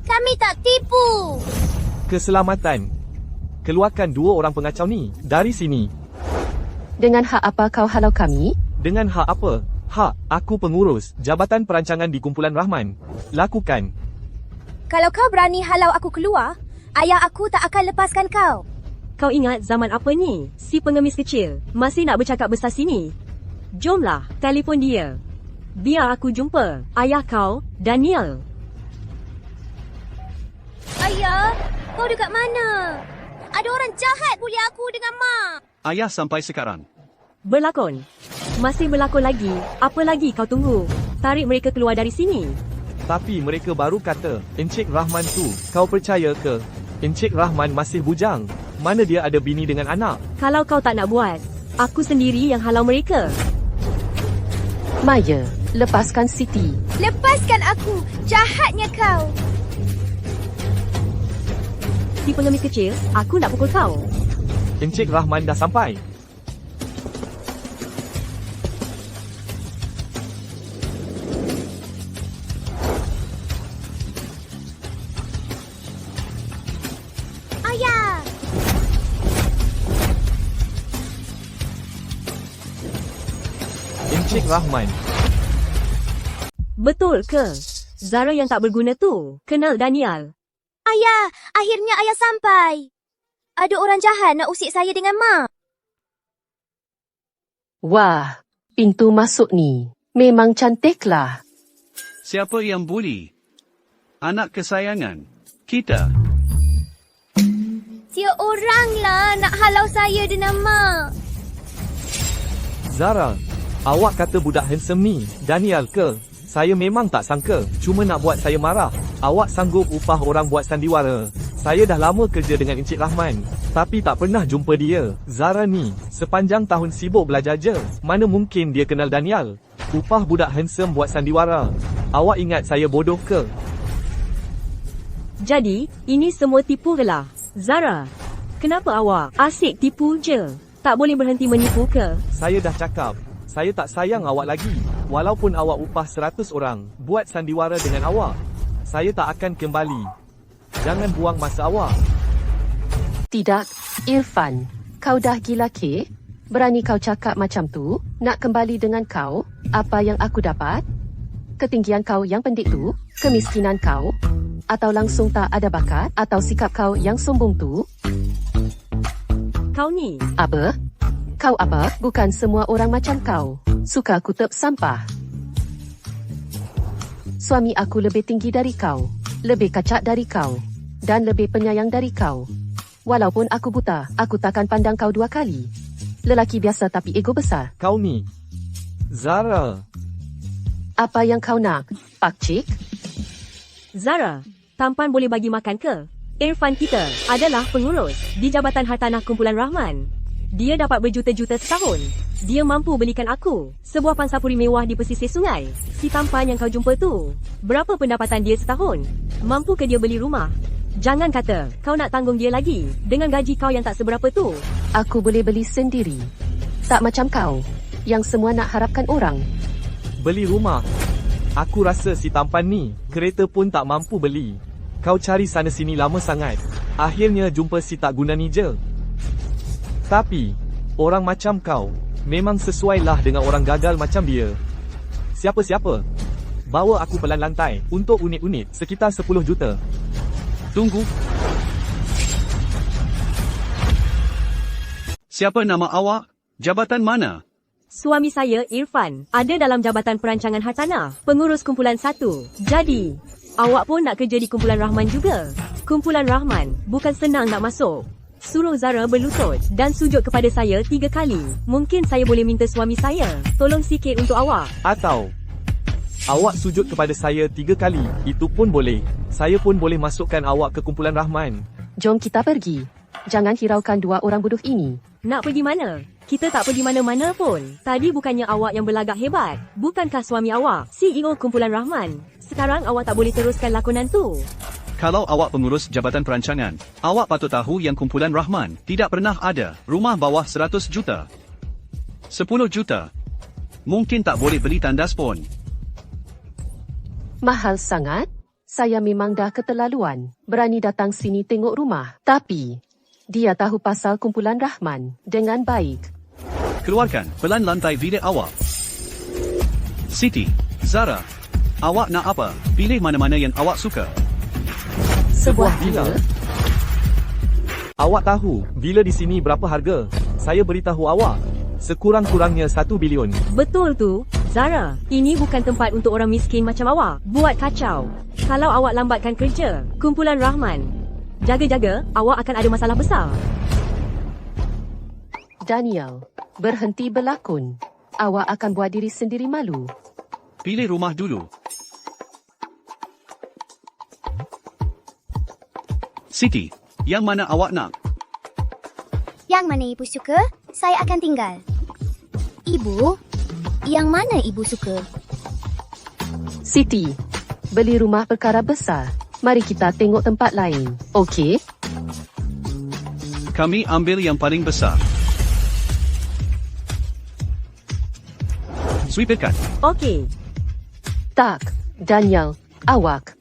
Kami tak tipu. Keselamatan. Keluarkan dua orang pengacau ni dari sini. Dengan hak apa kau halau kami? Dengan hak apa? Hak, aku pengurus Jabatan Perancangan di Kumpulan Rahman. Lakukan. Kalau kau berani halau aku keluar, ayah aku tak akan lepaskan kau. Kau ingat zaman apa ni? Si pengemis kecil masih nak bercakap besar sini. Jomlah, telefon dia. Biar aku jumpa ayah kau, Daniel. Ayah, kau dekat mana? Ada orang jahat bully aku dengan Mak. Ayah sampai sekarang. Berlakon. Masih berlakon lagi. Apa lagi kau tunggu? Tarik mereka keluar dari sini. Tapi mereka baru kata, Encik Rahman tu, kau percaya ke? Encik Rahman masih bujang. Mana dia ada bini dengan anak? Kalau kau tak nak buat, aku sendiri yang halau mereka. Maya, lepaskan Siti. Lepaskan aku. Jahatnya kau. Si pengemis kecil, aku nak pukul kau. Encik Rahman dah sampai. Ayah. Encik Rahman. Betul ke? Zara yang tak berguna tu kenal Danial. Ayah, akhirnya ayah sampai. Ada orang jahat nak usik saya dengan Mak. Wah, pintu masuk ni memang cantiklah. Siapa yang buli? Anak kesayangan kita. Dia orang lah nak halau saya dengan Mak. Zara, awak kata budak handsome ni Danial ke? Saya memang tak sangka, cuma nak buat saya marah. Awak sanggup upah orang buat sandiwara. Saya dah lama kerja dengan Encik Rahman, tapi tak pernah jumpa dia. Zara ni, sepanjang tahun sibuk belajar je. Mana mungkin dia kenal Danial? Upah budak handsome buat sandiwara. Awak ingat saya bodoh ke? Jadi, ini semua tipu lah. Zara, kenapa awak asyik tipu je? Tak boleh berhenti menipu ke? Saya dah cakap, saya tak sayang awak lagi. Walaupun awak upah 100 orang buat sandiwara dengan awak, saya tak akan kembali. Jangan buang masa awak. Tidak, Irfan. Kau dah gila ke? Berani kau cakap macam tu? Nak kembali dengan kau? Apa yang aku dapat? Ketinggian kau yang pendek tu? Kemiskinan kau? Atau langsung tak ada bakat? Atau sikap kau yang sombong tu? Kau ni, Apa? Kau apa? Bukan semua orang macam kau suka kutip sampah. Suami aku lebih tinggi dari kau, lebih kacak dari kau, dan lebih penyayang dari kau. Walaupun aku buta, aku takkan pandang kau dua kali. Lelaki biasa tapi ego besar. Kau ni, Zara. Apa yang kau nak, pakcik? Zara, tampan boleh bagi makan ke? Irfan kita adalah pengurus di Jabatan Hartanah Kumpulan Rahman. Dia dapat berjuta-juta setahun. Dia mampu belikan aku sebuah pansapuri mewah di pesisir sungai. Si tampan yang kau jumpa tu, berapa pendapatan dia setahun? Mampu ke dia beli rumah? Jangan kata kau nak tanggung dia lagi dengan gaji kau yang tak seberapa tu. Aku boleh beli sendiri. Tak macam kau, yang semua nak harapkan orang. Beli rumah. Aku rasa si tampan ni, kereta pun tak mampu beli. Kau cari sana sini lama sangat. Akhirnya jumpa si tak guna ni je. Tapi, orang macam kau, memang sesuailah dengan orang gagal macam dia. Siapa-siapa? Bawa aku pelan lantai, untuk unit-unit, sekitar 10 juta. Tunggu. Siapa nama awak? Jabatan mana? Suami saya, Irfan, ada dalam Jabatan Perancangan Hartanah, pengurus kumpulan 1. Jadi, awak pun nak kerja di Kumpulan Rahman juga. Kumpulan Rahman, bukan senang nak masuk. Suruh Zara berlutut dan sujud kepada saya 3 kali. Mungkin saya boleh minta suami saya tolong sikit untuk awak. Atau, awak sujud kepada saya 3 kali, itu pun boleh. Saya pun boleh masukkan awak ke Kumpulan Rahman. Jom kita pergi. Jangan hiraukan dua orang bodoh ini. Nak pergi mana? Kita tak pergi mana-mana pun. Tadi bukannya awak yang berlagak hebat. Bukankah suami awak CEO Kumpulan Rahman? Sekarang awak tak boleh teruskan lakonan tu. Kalau awak pengurus Jabatan Perancangan, awak patut tahu yang Kumpulan Rahman tidak pernah ada rumah bawah 100 juta. 10 juta. Mungkin tak boleh beli tandas pun. Mahal sangat? Saya memang dah keterlaluan. Berani datang sini tengok rumah. Tapi, dia tahu pasal Kumpulan Rahman dengan baik. Keluarkan pelan lantai bilik awak. Siti, Zara, awak nak apa? Pilih mana-mana yang awak suka. Sebuah villa. villa? Awak tahu, villa di sini berapa harga? Saya beritahu awak, sekurang-kurangnya 1 bilion. Betul tu, Zara. Ini bukan tempat untuk orang miskin macam awak buat kacau. Kalau awak lambatkan kerja, Kumpulan Rahman, jaga-jaga, awak akan ada masalah besar. Danial, berhenti berlakon. Awak akan buat diri sendiri malu. Pilih rumah dulu. Siti, yang mana awak nak? Yang mana ibu suka, saya akan tinggal. Ibu, yang mana ibu suka? Siti, beli rumah perkara besar. Mari kita tengok tempat lain. Okey? Kami ambil yang paling besar. Sweeperkan. Okey. Tak, Danial, awak.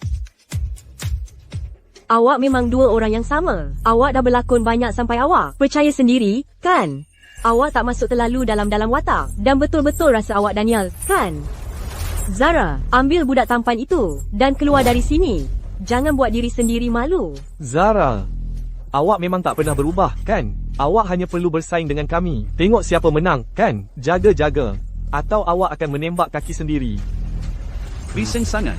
Awak memang dua orang yang sama. Awak dah berlakon banyak sampai awak percaya sendiri, kan? Awak tak masuk terlalu dalam watak. Dan betul-betul rasa awak Daniel, kan? Zara, ambil budak tampan itu dan keluar dari sini. Jangan buat diri sendiri malu. Zara, awak memang tak pernah berubah, kan? Awak hanya perlu bersaing dengan kami. Tengok siapa menang, kan? Jaga-jaga. Atau awak akan menembak kaki sendiri. Bising sangat.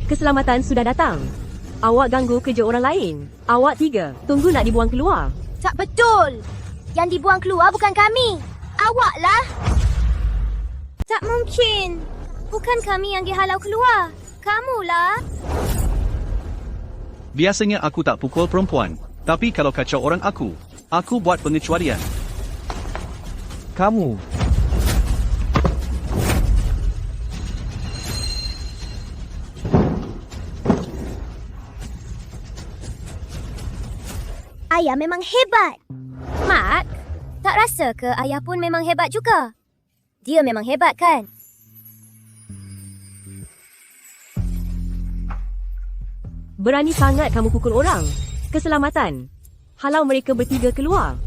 Keselamatan sudah datang. Awak ganggu kerja orang lain. Awak 3, tunggu nak dibuang keluar. Tak betul. Yang dibuang keluar bukan kami. Awaklah. Tak mungkin. Bukan kami yang dihalau keluar. Kamulah. Biasanya aku tak pukul perempuan. Tapi kalau kacau orang aku buat pengecualian. Kamu. Ayah memang hebat. Mak, tak rasa ke ayah pun memang hebat juga? Dia memang hebat, kan? Berani sangat kamu pukul orang. Keselamatan. Halau mereka bertiga keluar.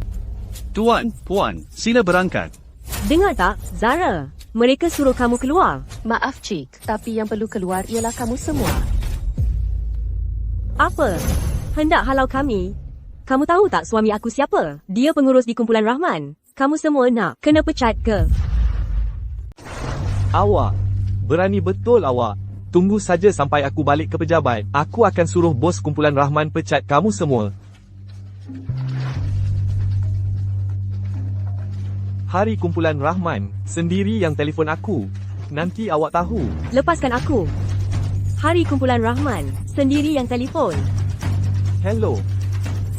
Tuan, puan, sila berangkat. Dengar tak, Zara? Mereka suruh kamu keluar. Maaf Cik, tapi yang perlu keluar ialah kamu semua. Apa? Hendak halau kami? Kamu tahu tak suami aku siapa? Dia pengurus di kumpulan Rahman. Kamu semua nak kena pecat ke? Awak. Berani betul awak. Tunggu saja sampai aku balik ke pejabat. Aku akan suruh bos kumpulan Rahman pecat kamu semua. Hari kumpulan Rahman. Sendiri yang telefon aku. Nanti awak tahu. Lepaskan aku. Hari kumpulan Rahman. Sendiri yang telefon. Hello.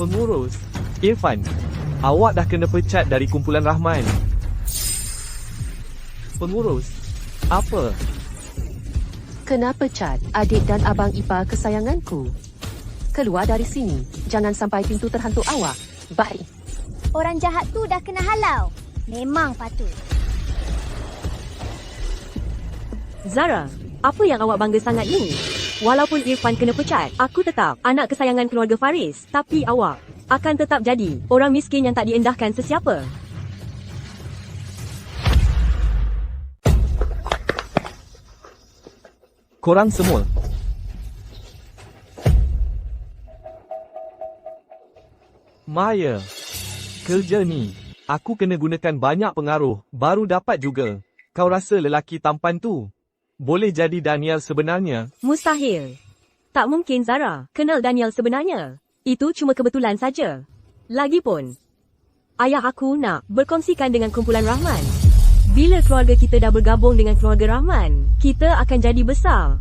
Pengurus. Irfan. Awak dah kena pecat dari kumpulan Rahman. Pengurus. Apa? Kena pecat adik dan abang ipar kesayanganku. Keluar dari sini. Jangan sampai pintu terhantu awak. Bye. Orang jahat tu dah kena halau. Memang patut. Zara, apa yang awak bangga sangat ni? Walaupun Irfan kena pecat, aku tetap anak kesayangan keluarga Faris. Tapi awak akan tetap jadi orang miskin yang tak diendahkan sesiapa. Korang semua. Maya. Kerja ni. Aku kena gunakan banyak pengaruh. Baru dapat juga. Kau rasa lelaki tampan tu boleh jadi Daniel sebenarnya? Mustahil. Tak mungkin Zara kenal Daniel sebenarnya. Itu cuma kebetulan saja. Lagipun, ayah aku nak berkongsikan dengan kumpulan Rahman. Bila keluarga kita dah bergabung dengan keluarga Rahman, kita akan jadi besar.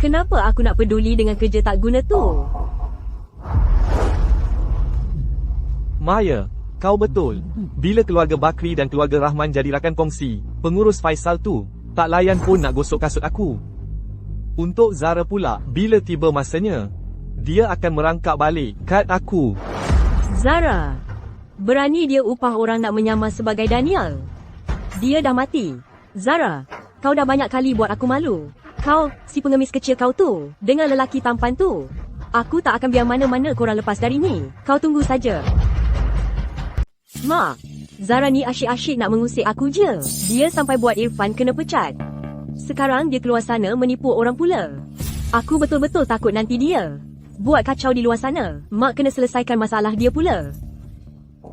Kenapa aku nak peduli dengan kerja tak guna tu? Maya, kau betul. Bila keluarga Bakri dan keluarga Rahman jadi rakan kongsi, pengurus Faisal tu tak layan pun nak gosok kasut aku. Untuk Zara pula, bila tiba masanya, dia akan merangkak balik kad aku. Zara, berani dia upah orang nak menyamar sebagai Daniel. Dia dah mati. Zara, kau dah banyak kali buat aku malu. Kau, si pengemis kecil kau tu, dengan lelaki tampan tu. Aku tak akan biar mana-mana korang lepas dari ni. Kau tunggu saja. Mak, Zara ni asyik-asyik nak mengusik aku je. Dia sampai buat Irfan kena pecat. Sekarang dia keluar sana menipu orang pula. Aku betul-betul takut nanti dia buat kacau di luar sana. Mak kena selesaikan masalah dia pula.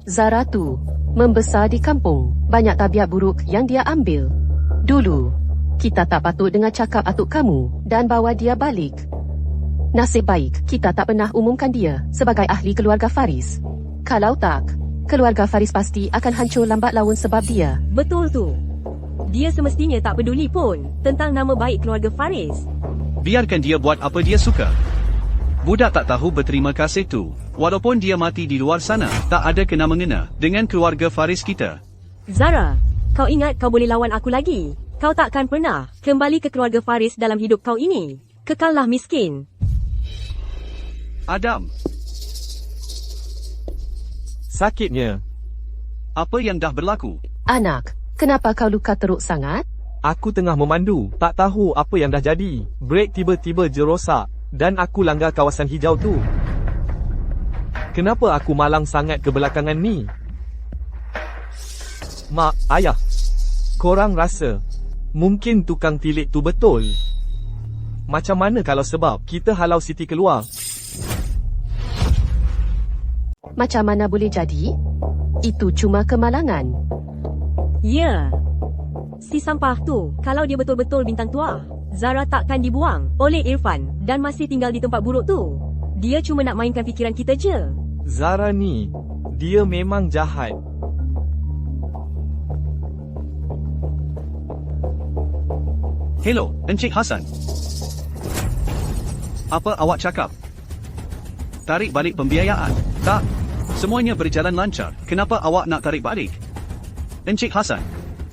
Zara tu membesar di kampung. Banyak tabiat buruk yang dia ambil. Dulu, kita tak patut dengar cakap atuk kamu dan bawa dia balik. Nasib baik, kita tak pernah umumkan dia sebagai ahli keluarga Faris. Kalau tak, keluarga Faris pasti akan hancur lambat laun sebab dia. Betul tu. Dia semestinya tak peduli pun tentang nama baik keluarga Faris. Biarkan dia buat apa dia suka. Budak tak tahu berterima kasih tu. Walaupun dia mati di luar sana, tak ada kena-mengena dengan keluarga Faris kita. Zara, kau ingat kau boleh lawan aku lagi? Kau takkan pernah kembali ke keluarga Faris dalam hidup kau ini. Kekallah miskin. Adam, Sakitnya. apa yang dah berlaku? Anak, kenapa kau luka teruk sangat? Aku tengah memandu, tak tahu apa yang dah jadi. Brek tiba-tiba je rosak. Dan aku langgar kawasan hijau tu. Kenapa aku malang sangat kebelakangan ni? Mak, ayah. Korang rasa mungkin tukang tilik tu betul? Macam mana kalau sebab kita halau Siti keluar? Macam mana boleh jadi? Itu cuma kemalangan. Ya. Si sampah tu, kalau dia betul-betul bintang tua, Zara takkan dibuang oleh Irfan dan masih tinggal di tempat buruk tu. Dia cuma nak mainkan fikiran kita je. Zara ni, dia memang jahat. Hello, Encik Hassan. Apa awak cakap? Tarik balik pembiayaan? Tak. Semuanya berjalan lancar. Kenapa awak nak tarik balik? Encik Hassan,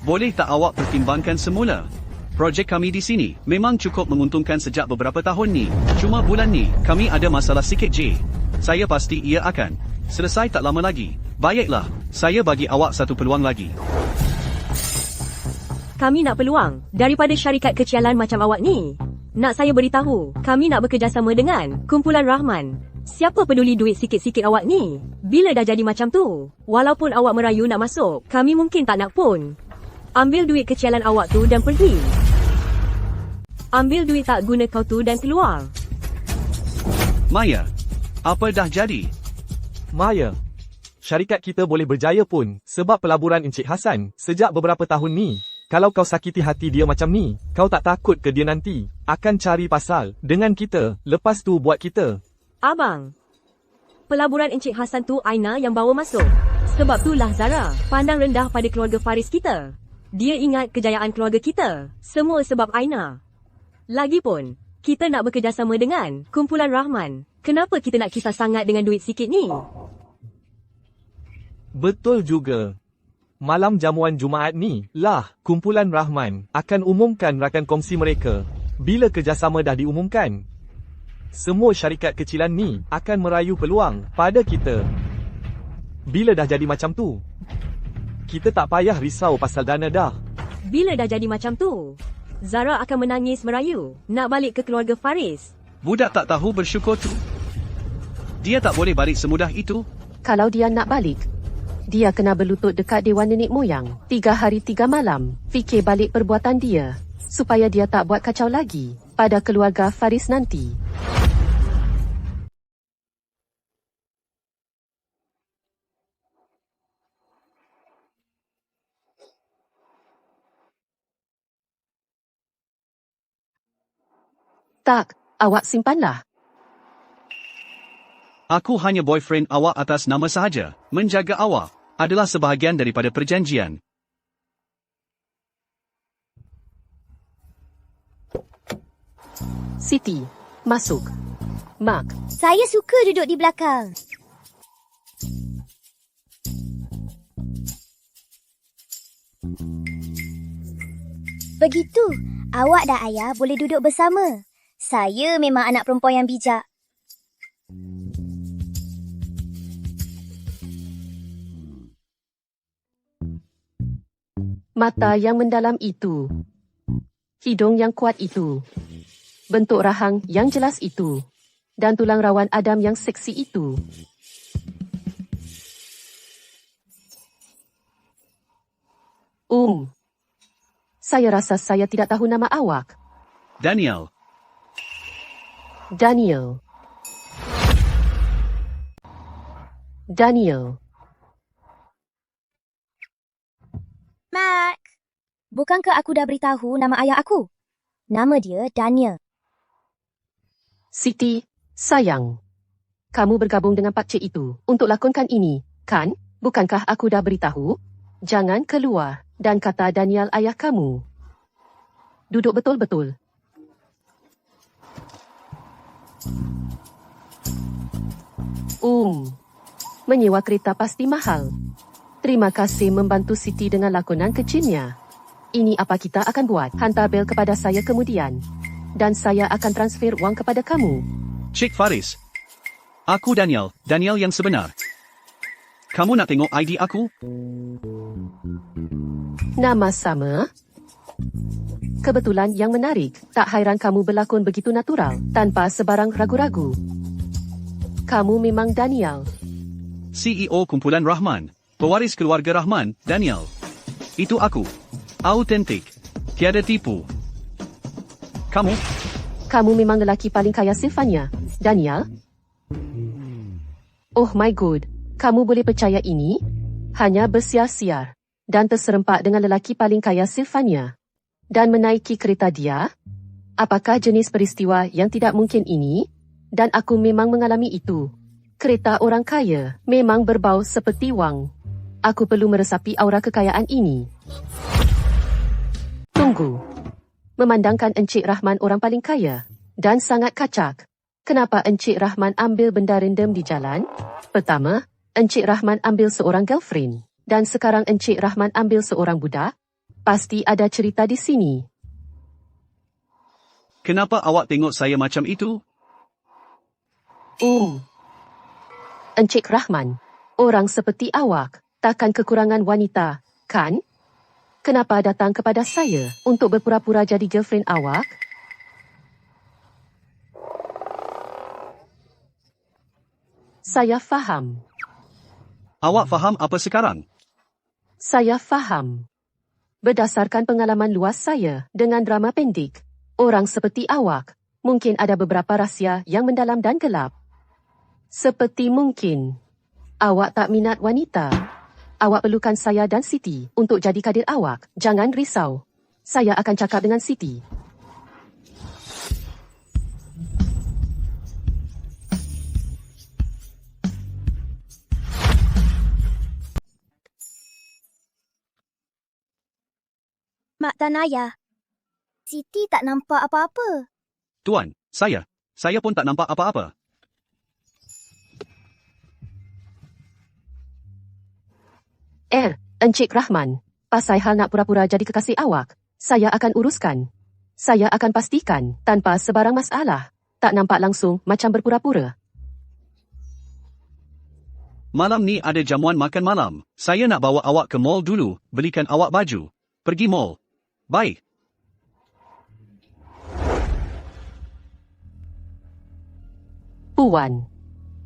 boleh tak awak pertimbangkan semula? Projek kami di sini memang cukup menguntungkan sejak beberapa tahun ni. Cuma bulan ni, kami ada masalah sikit je. Saya pasti ia akan selesai tak lama lagi. Baiklah, saya bagi awak satu peluang lagi. Kami nak peluang daripada syarikat kecialan macam awak ni. Nak saya beritahu, kami nak bekerjasama dengan Kumpulan Rahman. Siapa peduli duit sikit-sikit awak ni? Bila dah jadi macam tu, walaupun awak merayu nak masuk, kami mungkin tak nak pun. Ambil duit kecialan awak tu dan pergi. Ambil duit tak guna kau tu dan keluar. Maya, apa dah jadi? Maya, syarikat kita boleh berjaya pun sebab pelaburan Encik Hassan sejak beberapa tahun ni. Kalau kau sakiti hati dia macam ni, kau tak takut ke dia nanti akan cari pasal dengan kita, lepas tu buat kita? Abang, pelaburan Encik Hassan tu Aina yang bawa masuk. Sebab itulah Zara pandang rendah pada keluarga Faris kita. Dia ingat kejayaan keluarga kita. Semua sebab Aina. Lagipun, kita nak bekerjasama dengan Kumpulan Rahman. Kenapa kita nak kisah sangat dengan duit sikit ni? Betul juga. Malam jamuan Jumaat ni lah Kumpulan Rahman akan umumkan rakan kongsi mereka. Bila kerjasama dah diumumkan, semua syarikat kecilan ni akan merayu peluang pada kita. Bila dah jadi macam tu, kita tak payah risau pasal dana dah. Bila dah jadi macam tu, Zara akan menangis merayu nak balik ke keluarga Faris. Budak tak tahu bersyukur tu. Dia tak boleh balik semudah itu. Kalau dia nak balik, dia kena berlutut dekat Dewan Nenek Moyang 3 hari 3 malam. Fikir balik perbuatan dia, supaya dia tak buat kacau lagi pada keluarga Faris nanti. Tak, awak simpanlah. Aku hanya boyfriend awak atas nama sahaja. Menjaga awak adalah sebahagian daripada perjanjian. Siti, masuk. Mark, Saya suka duduk di belakang. Begitu, awak dan ayah boleh duduk bersama. Saya memang anak perempuan yang bijak. mata yang mendalam itu. Hidung yang kuat itu. Bentuk rahang yang jelas itu. Dan tulang rawan Adam yang seksi itu. Saya rasa saya tidak tahu nama awak. Daniel. Daniel. Daniel. Mac, bukankah aku dah beritahu nama ayah aku? Nama dia Daniel. Siti, sayang. Kamu bergabung dengan pakcik itu untuk lakonkan ini, kan? Bukankah aku dah beritahu? Jangan keluar dan kata Daniel ayah kamu. Duduk betul-betul. Menyewa kereta pasti mahal. Terima kasih membantu Siti dengan lakonan kecilnya. Ini apa kita akan buat? Hantar bil kepada saya kemudian. Dan saya akan transfer wang kepada kamu. Cik Faris. Aku Daniel. Daniel yang sebenar. Kamu nak tengok ID aku? Nama sama? Kebetulan yang menarik, tak hairan kamu berlakon begitu natural, tanpa sebarang ragu-ragu. Kamu memang Daniel. CEO Kumpulan Rahman, pewaris keluarga Rahman, Daniel. Itu aku. Autentik. Tiada tipu. Kamu memang lelaki paling kaya Sylvania, Daniel. Oh my god, kamu boleh percaya ini? Hanya bersiar-siar dan terserempak dengan lelaki paling kaya Sylvania dan menaiki kereta dia? Apakah jenis peristiwa yang tidak mungkin ini? Dan aku memang mengalami itu. Kereta orang kaya memang berbau seperti wang. Aku perlu meresapi aura kekayaan ini. Tunggu. Memandangkan Encik Rahman orang paling kaya dan sangat kacak. Kenapa Encik Rahman ambil benda random di jalan? Pertama, Encik Rahman ambil seorang girlfriend. Dan sekarang Encik Rahman ambil seorang budak? Pasti ada cerita di sini. Kenapa awak tengok saya macam itu? Encik Rahman, orang seperti awak takkan kekurangan wanita, kan? Kenapa datang kepada saya untuk berpura-pura jadi girlfriend awak? Saya faham. Awak faham apa sekarang? Saya faham. Berdasarkan pengalaman luas saya dengan drama pendek, orang seperti awak mungkin ada beberapa rahsia yang mendalam dan gelap. Seperti mungkin awak tak minat wanita. Awak perlukan saya dan Siti untuk jadi kadir awak. Jangan risau. Saya akan cakap dengan Siti. Mak dan Ayah, Siti tak nampak apa-apa. Tuan, saya pun tak nampak apa-apa. Encik Rahman, pasal hal nak pura-pura jadi kekasih awak, saya akan uruskan. Saya akan pastikan tanpa sebarang masalah. Tak nampak langsung macam berpura-pura. Malam ni ada jamuan makan malam. Saya nak bawa awak ke mall dulu, belikan awak baju. Pergi mall. Baik. Puan,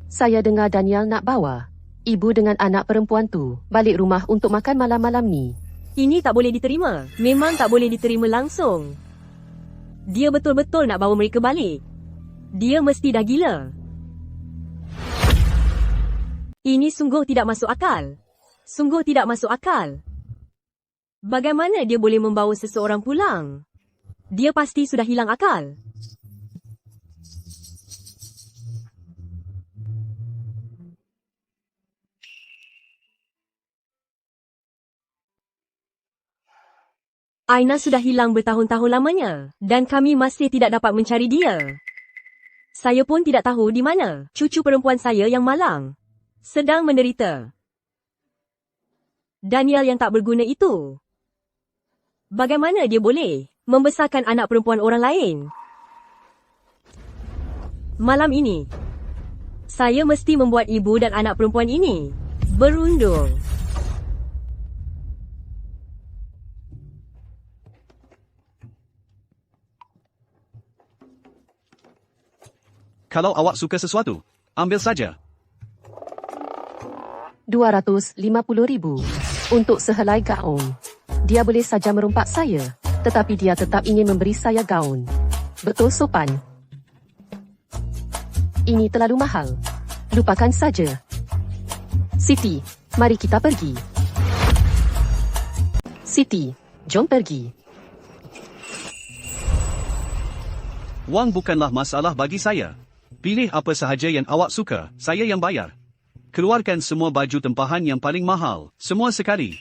saya dengar Daniel nak bawa ibu dengan anak perempuan tu balik rumah untuk makan malam-malam ni. Ini tak boleh diterima. Memang tak boleh diterima langsung. Dia betul-betul nak bawa mereka balik. Dia mesti dah gila. Ini sungguh tidak masuk akal. Sungguh tidak masuk akal. Bagaimana dia boleh membawa seseorang pulang? Dia pasti sudah hilang akal. Aina sudah hilang bertahun-tahun lamanya dan kami masih tidak dapat mencari dia. Saya pun tidak tahu di mana cucu perempuan saya yang malang sedang menderita. Daniel yang tak berguna itu. Bagaimana dia boleh membesarkan anak perempuan orang lain? Malam ini, saya mesti membuat ibu dan anak perempuan ini berundung. Kalau awak suka sesuatu, ambil saja. 250,000 untuk sehelai gaun. Dia boleh saja merompak saya, tetapi dia tetap ingin memberi saya gaun. Betul sopan. Ini terlalu mahal. Lupakan saja. Siti, mari kita pergi. Siti, jom pergi. Wang bukanlah masalah bagi saya. Pilih apa sahaja yang awak suka, saya yang bayar. Keluarkan semua baju tempahan yang paling mahal, semua sekali.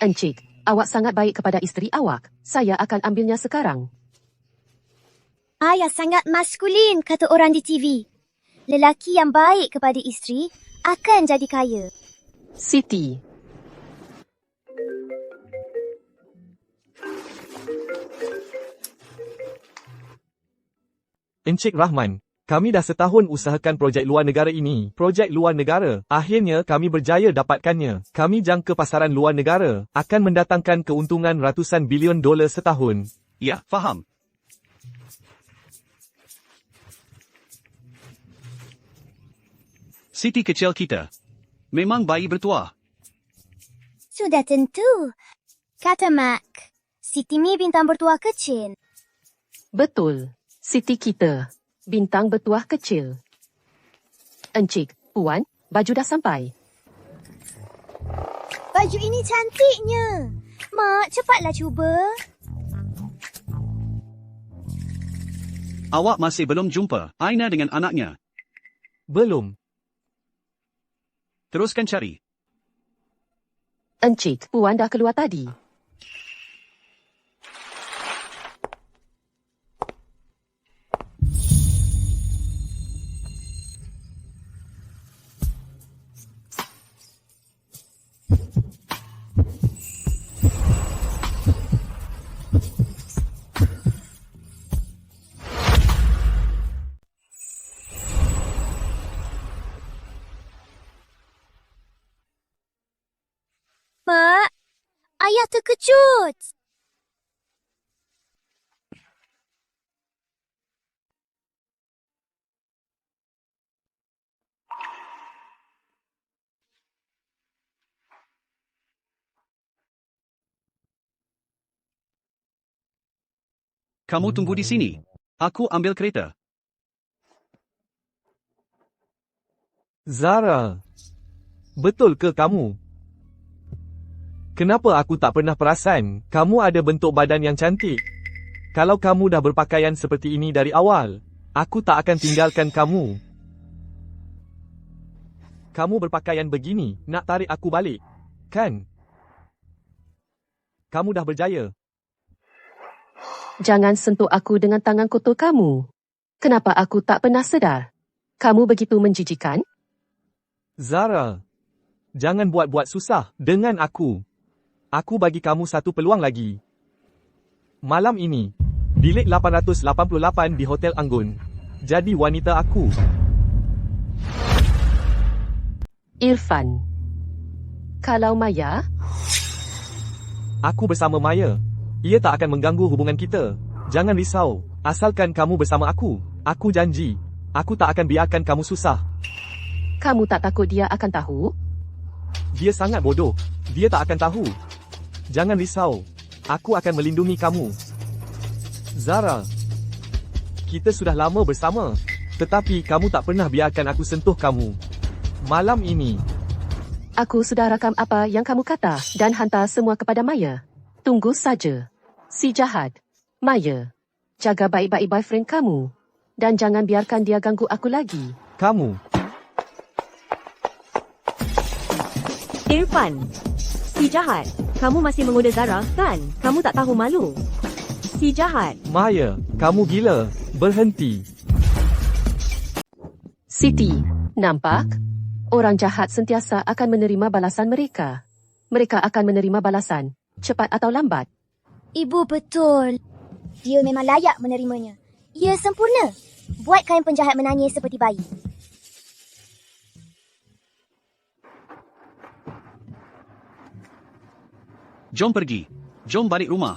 Encik, awak sangat baik kepada isteri awak. Saya akan ambilnya sekarang. Ayah sangat maskulin, kata orang di TV. Lelaki yang baik kepada isteri akan jadi kaya. Siti. Encik Rahman, kami dah setahun usahakan projek luar negara ini. Projek luar negara. Akhirnya kami berjaya dapatkannya. Kami jangka pasaran luar negara akan mendatangkan keuntungan ratusan bilion dolar setahun. Ya, faham. Siti kecil kita. Memang bayi bertuah. Sudah tentu. Kata Mak. Siti ni bintang bertuah kecil. Betul. Siti kita. Bintang bertuah kecil. Encik, Puan, baju dah sampai. Baju ini cantiknya. Mak, cepatlah cuba. Awak masih belum jumpa Aina dengan anaknya. Belum. Teruskan cari. Encik, Puan dah keluar tadi. Mak, ayah terkejut. Kamu tunggu di sini. Aku ambil kereta. Zara. Betul ke kamu? Kenapa aku tak pernah perasan kamu ada bentuk badan yang cantik? Kalau kamu dah berpakaian seperti ini dari awal, aku tak akan tinggalkan kamu. Kamu berpakaian begini, nak tarik aku balik, kan? Kamu dah berjaya. Jangan sentuh aku dengan tangan kotor kamu. Kenapa aku tak pernah sedar? Kamu begitu menjijikan? Zara, jangan buat-buat susah dengan aku. Aku bagi kamu satu peluang lagi. Malam ini, bilik 888 di Hotel Anggun. Jadi wanita aku. Irfan. Kalau Maya, Aku bersama Maya. Ia tak akan mengganggu hubungan kita. Jangan risau. Asalkan kamu bersama aku. Aku janji. Aku tak akan biarkan kamu susah. kamu tak takut dia akan tahu? Dia sangat bodoh. Dia tak akan tahu. Jangan risau. Aku akan melindungi kamu. Zara. Kita sudah lama bersama. Tetapi kamu tak pernah biarkan aku sentuh kamu. Malam ini. Aku sudah rakam apa yang kamu kata dan hantar semua kepada Maya. Tunggu saja. Si jahat. Maya. Jaga baik-baik boyfriend kamu. Dan jangan biarkan dia ganggu aku lagi. Kamu. Irfan. Si jahat. Kamu masih menggoda Zara, kan? Kamu tak tahu malu. Si jahat. Maya, kamu gila. Berhenti. Siti, nampak? Orang jahat sentiasa akan menerima balasan mereka. Mereka akan menerima balasan, cepat atau lambat. Ibu betul. Dia memang layak menerimanya. Ia sempurna. Buat kain penjahat menangis seperti bayi. Jom pergi. Jom balik rumah.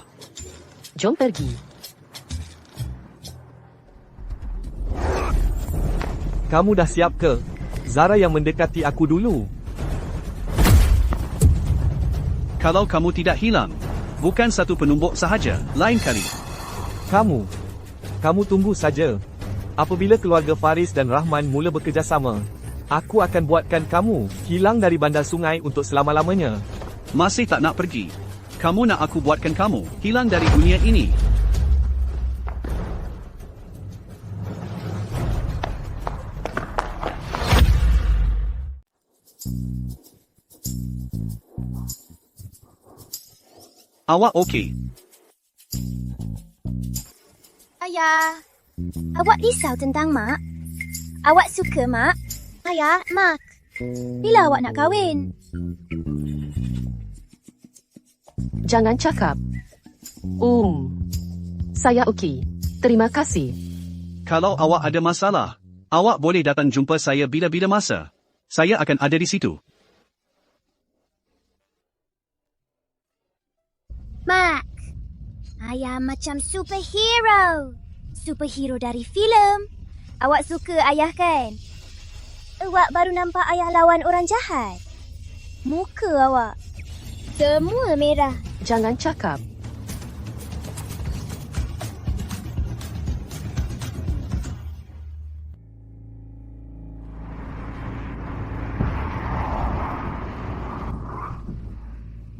Jom pergi. Kamu dah siap ke? Zara yang mendekati aku dulu. Kalau kamu tidak hilang, bukan satu penumbuk sahaja, lain kali. Kamu tunggu saja. Apabila keluarga Faris dan Rahman mula bekerjasama, aku akan buatkan kamu hilang dari bandar sungai untuk selama-lamanya. Masih tak nak pergi. Kamu nak aku buatkan kamu hilang dari dunia ini. Awak okey? Ayah, awak risau tentang Mak? Awak suka Mak? Ayah, Mak. Bila awak nak kahwin? Jangan cakap. Saya okey. Terima kasih. Kalau awak ada masalah, awak boleh datang jumpa saya bila-bila masa. Saya akan ada di situ. Mak, Ayah macam superhero. Superhero dari filem. Awak suka ayah kan? Awak baru nampak ayah lawan orang jahat. Muka awak semua merah. Jangan cakap.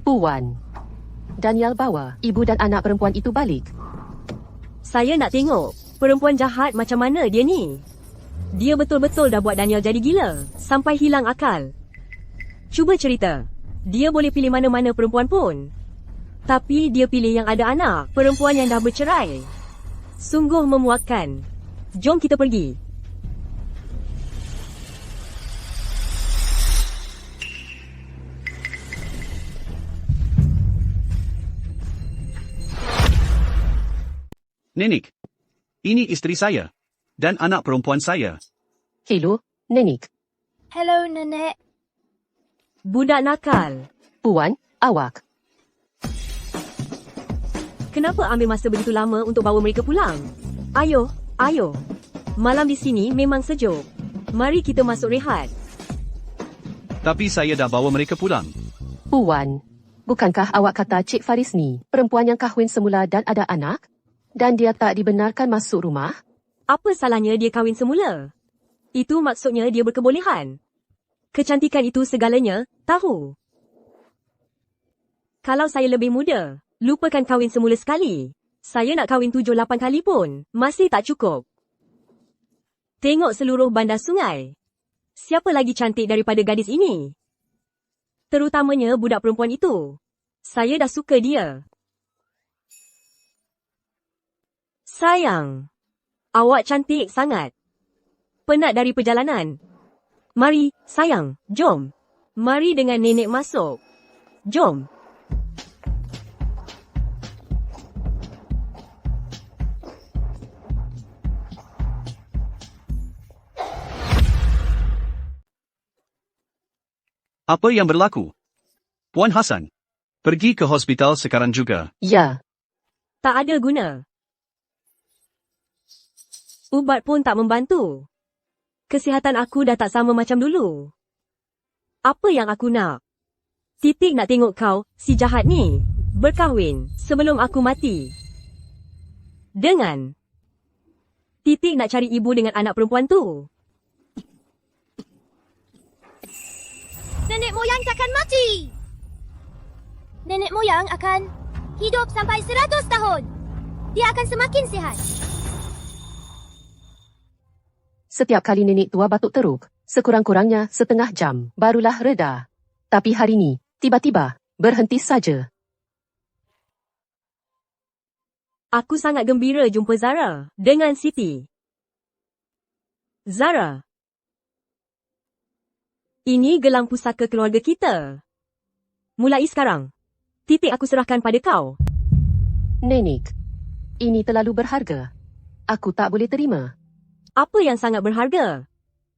Puan. Daniel bawa ibu dan anak perempuan itu balik. Saya nak tengok perempuan jahat macam mana dia ni. Dia betul-betul dah buat Daniel jadi gila sampai hilang akal. Cuba cerita. Dia boleh pilih mana-mana perempuan pun. Tapi dia pilih yang ada anak, perempuan yang dah bercerai. Sungguh memuakkan. Jom kita pergi. Nenek, ini isteri saya dan anak perempuan saya. Hello, Nenek. Hello, Nenek. Budak nakal. Puan, awak. Kenapa ambil masa begitu lama untuk bawa mereka pulang? Ayo, ayo. Malam di sini memang sejuk. Mari kita masuk rehat. Tapi saya dah bawa mereka pulang. Puan, bukankah awak kata Cik Faris ni perempuan yang kahwin semula dan ada anak? Dan dia tak dibenarkan masuk rumah? Apa salahnya dia kahwin semula? Itu maksudnya dia berkebolehan. Kecantikan itu segalanya, tahu? Kalau saya lebih muda, lupakan kahwin semula sekali. Saya nak kahwin 7-8 kali pun, masih tak cukup. Tengok seluruh bandar sungai. Siapa lagi cantik daripada gadis ini? Terutamanya budak perempuan itu. Saya dah suka dia. Sayang, awak cantik sangat. Penat dari perjalanan. Mari, sayang, jom. Mari dengan nenek masuk. Jom. Apa yang berlaku? Puan Hassan, pergi ke hospital sekarang juga. Ya. Tak ada guna. Ubat pun tak membantu. Kesihatan aku dah tak sama macam dulu. Apa yang aku nak? Titik nak tengok kau, si jahat ni, berkahwin sebelum aku mati. Dengan Titik nak cari ibu dengan anak perempuan tu. Nenek moyang takkan mati. Nenek moyang akan hidup sampai 100 tahun. Dia akan semakin sihat. Setiap kali nenek tua batuk teruk, sekurang-kurangnya setengah jam, barulah reda. Tapi hari ni, tiba-tiba, berhenti saja. Aku sangat gembira jumpa Zara dengan Siti. Zara, ini gelang pusaka keluarga kita. Mulai sekarang, Titik aku serahkan pada kau. Nenek, ini terlalu berharga. Aku tak boleh terima. Apa yang sangat berharga?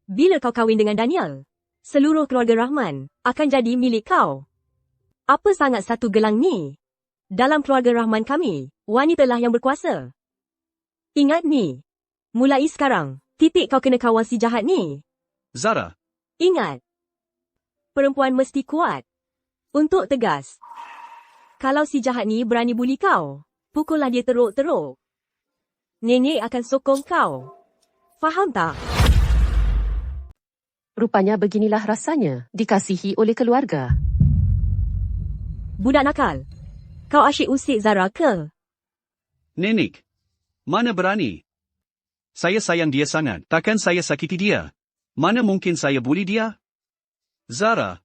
Bila kau kahwin dengan Daniel, seluruh keluarga Rahman akan jadi milik kau. Apa sangat satu gelang ni? Dalam keluarga Rahman kami, wanitalah yang berkuasa. Ingat ni, mulai sekarang, Titik kau kena kawal si jahat ni. Zara, Ingat, perempuan mesti kuat. Untuk tegas. Kalau si jahat ni berani buli kau, pukullah dia teruk-teruk. Nenek akan sokong kau. Faham tak? Rupanya beginilah rasanya, dikasihi oleh keluarga. Budak nakal. Kau asyik usik Zara ke? Nenek, mana berani? Saya sayang dia sangat, takkan saya sakiti dia? Mana mungkin saya buli dia? Zara,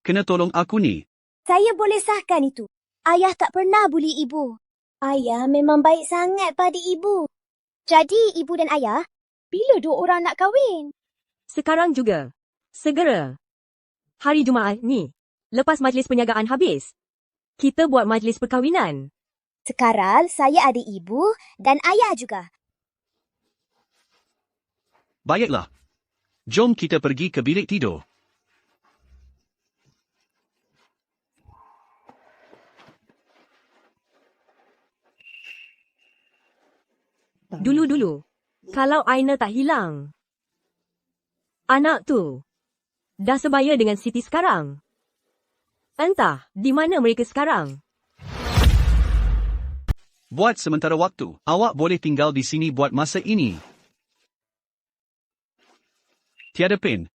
kena tolong aku ni. Saya boleh sahkan itu. Ayah tak pernah buli ibu. Ayah memang baik sangat pada ibu. Jadi ibu dan ayah, bila dua orang nak kahwin? Sekarang juga. Segera. Hari Jumaat ni, lepas majlis perniagaan habis, kita buat majlis perkahwinan. Sekarang saya ada ibu dan ayah juga. Baiklah. Jom kita pergi ke bilik tidur. Dulu-dulu, kalau Aina tak hilang, anak tu dah sebaya dengan Siti sekarang. Entah di mana mereka sekarang. Buat sementara waktu, awak boleh tinggal di sini buat masa ini. Tiada pen,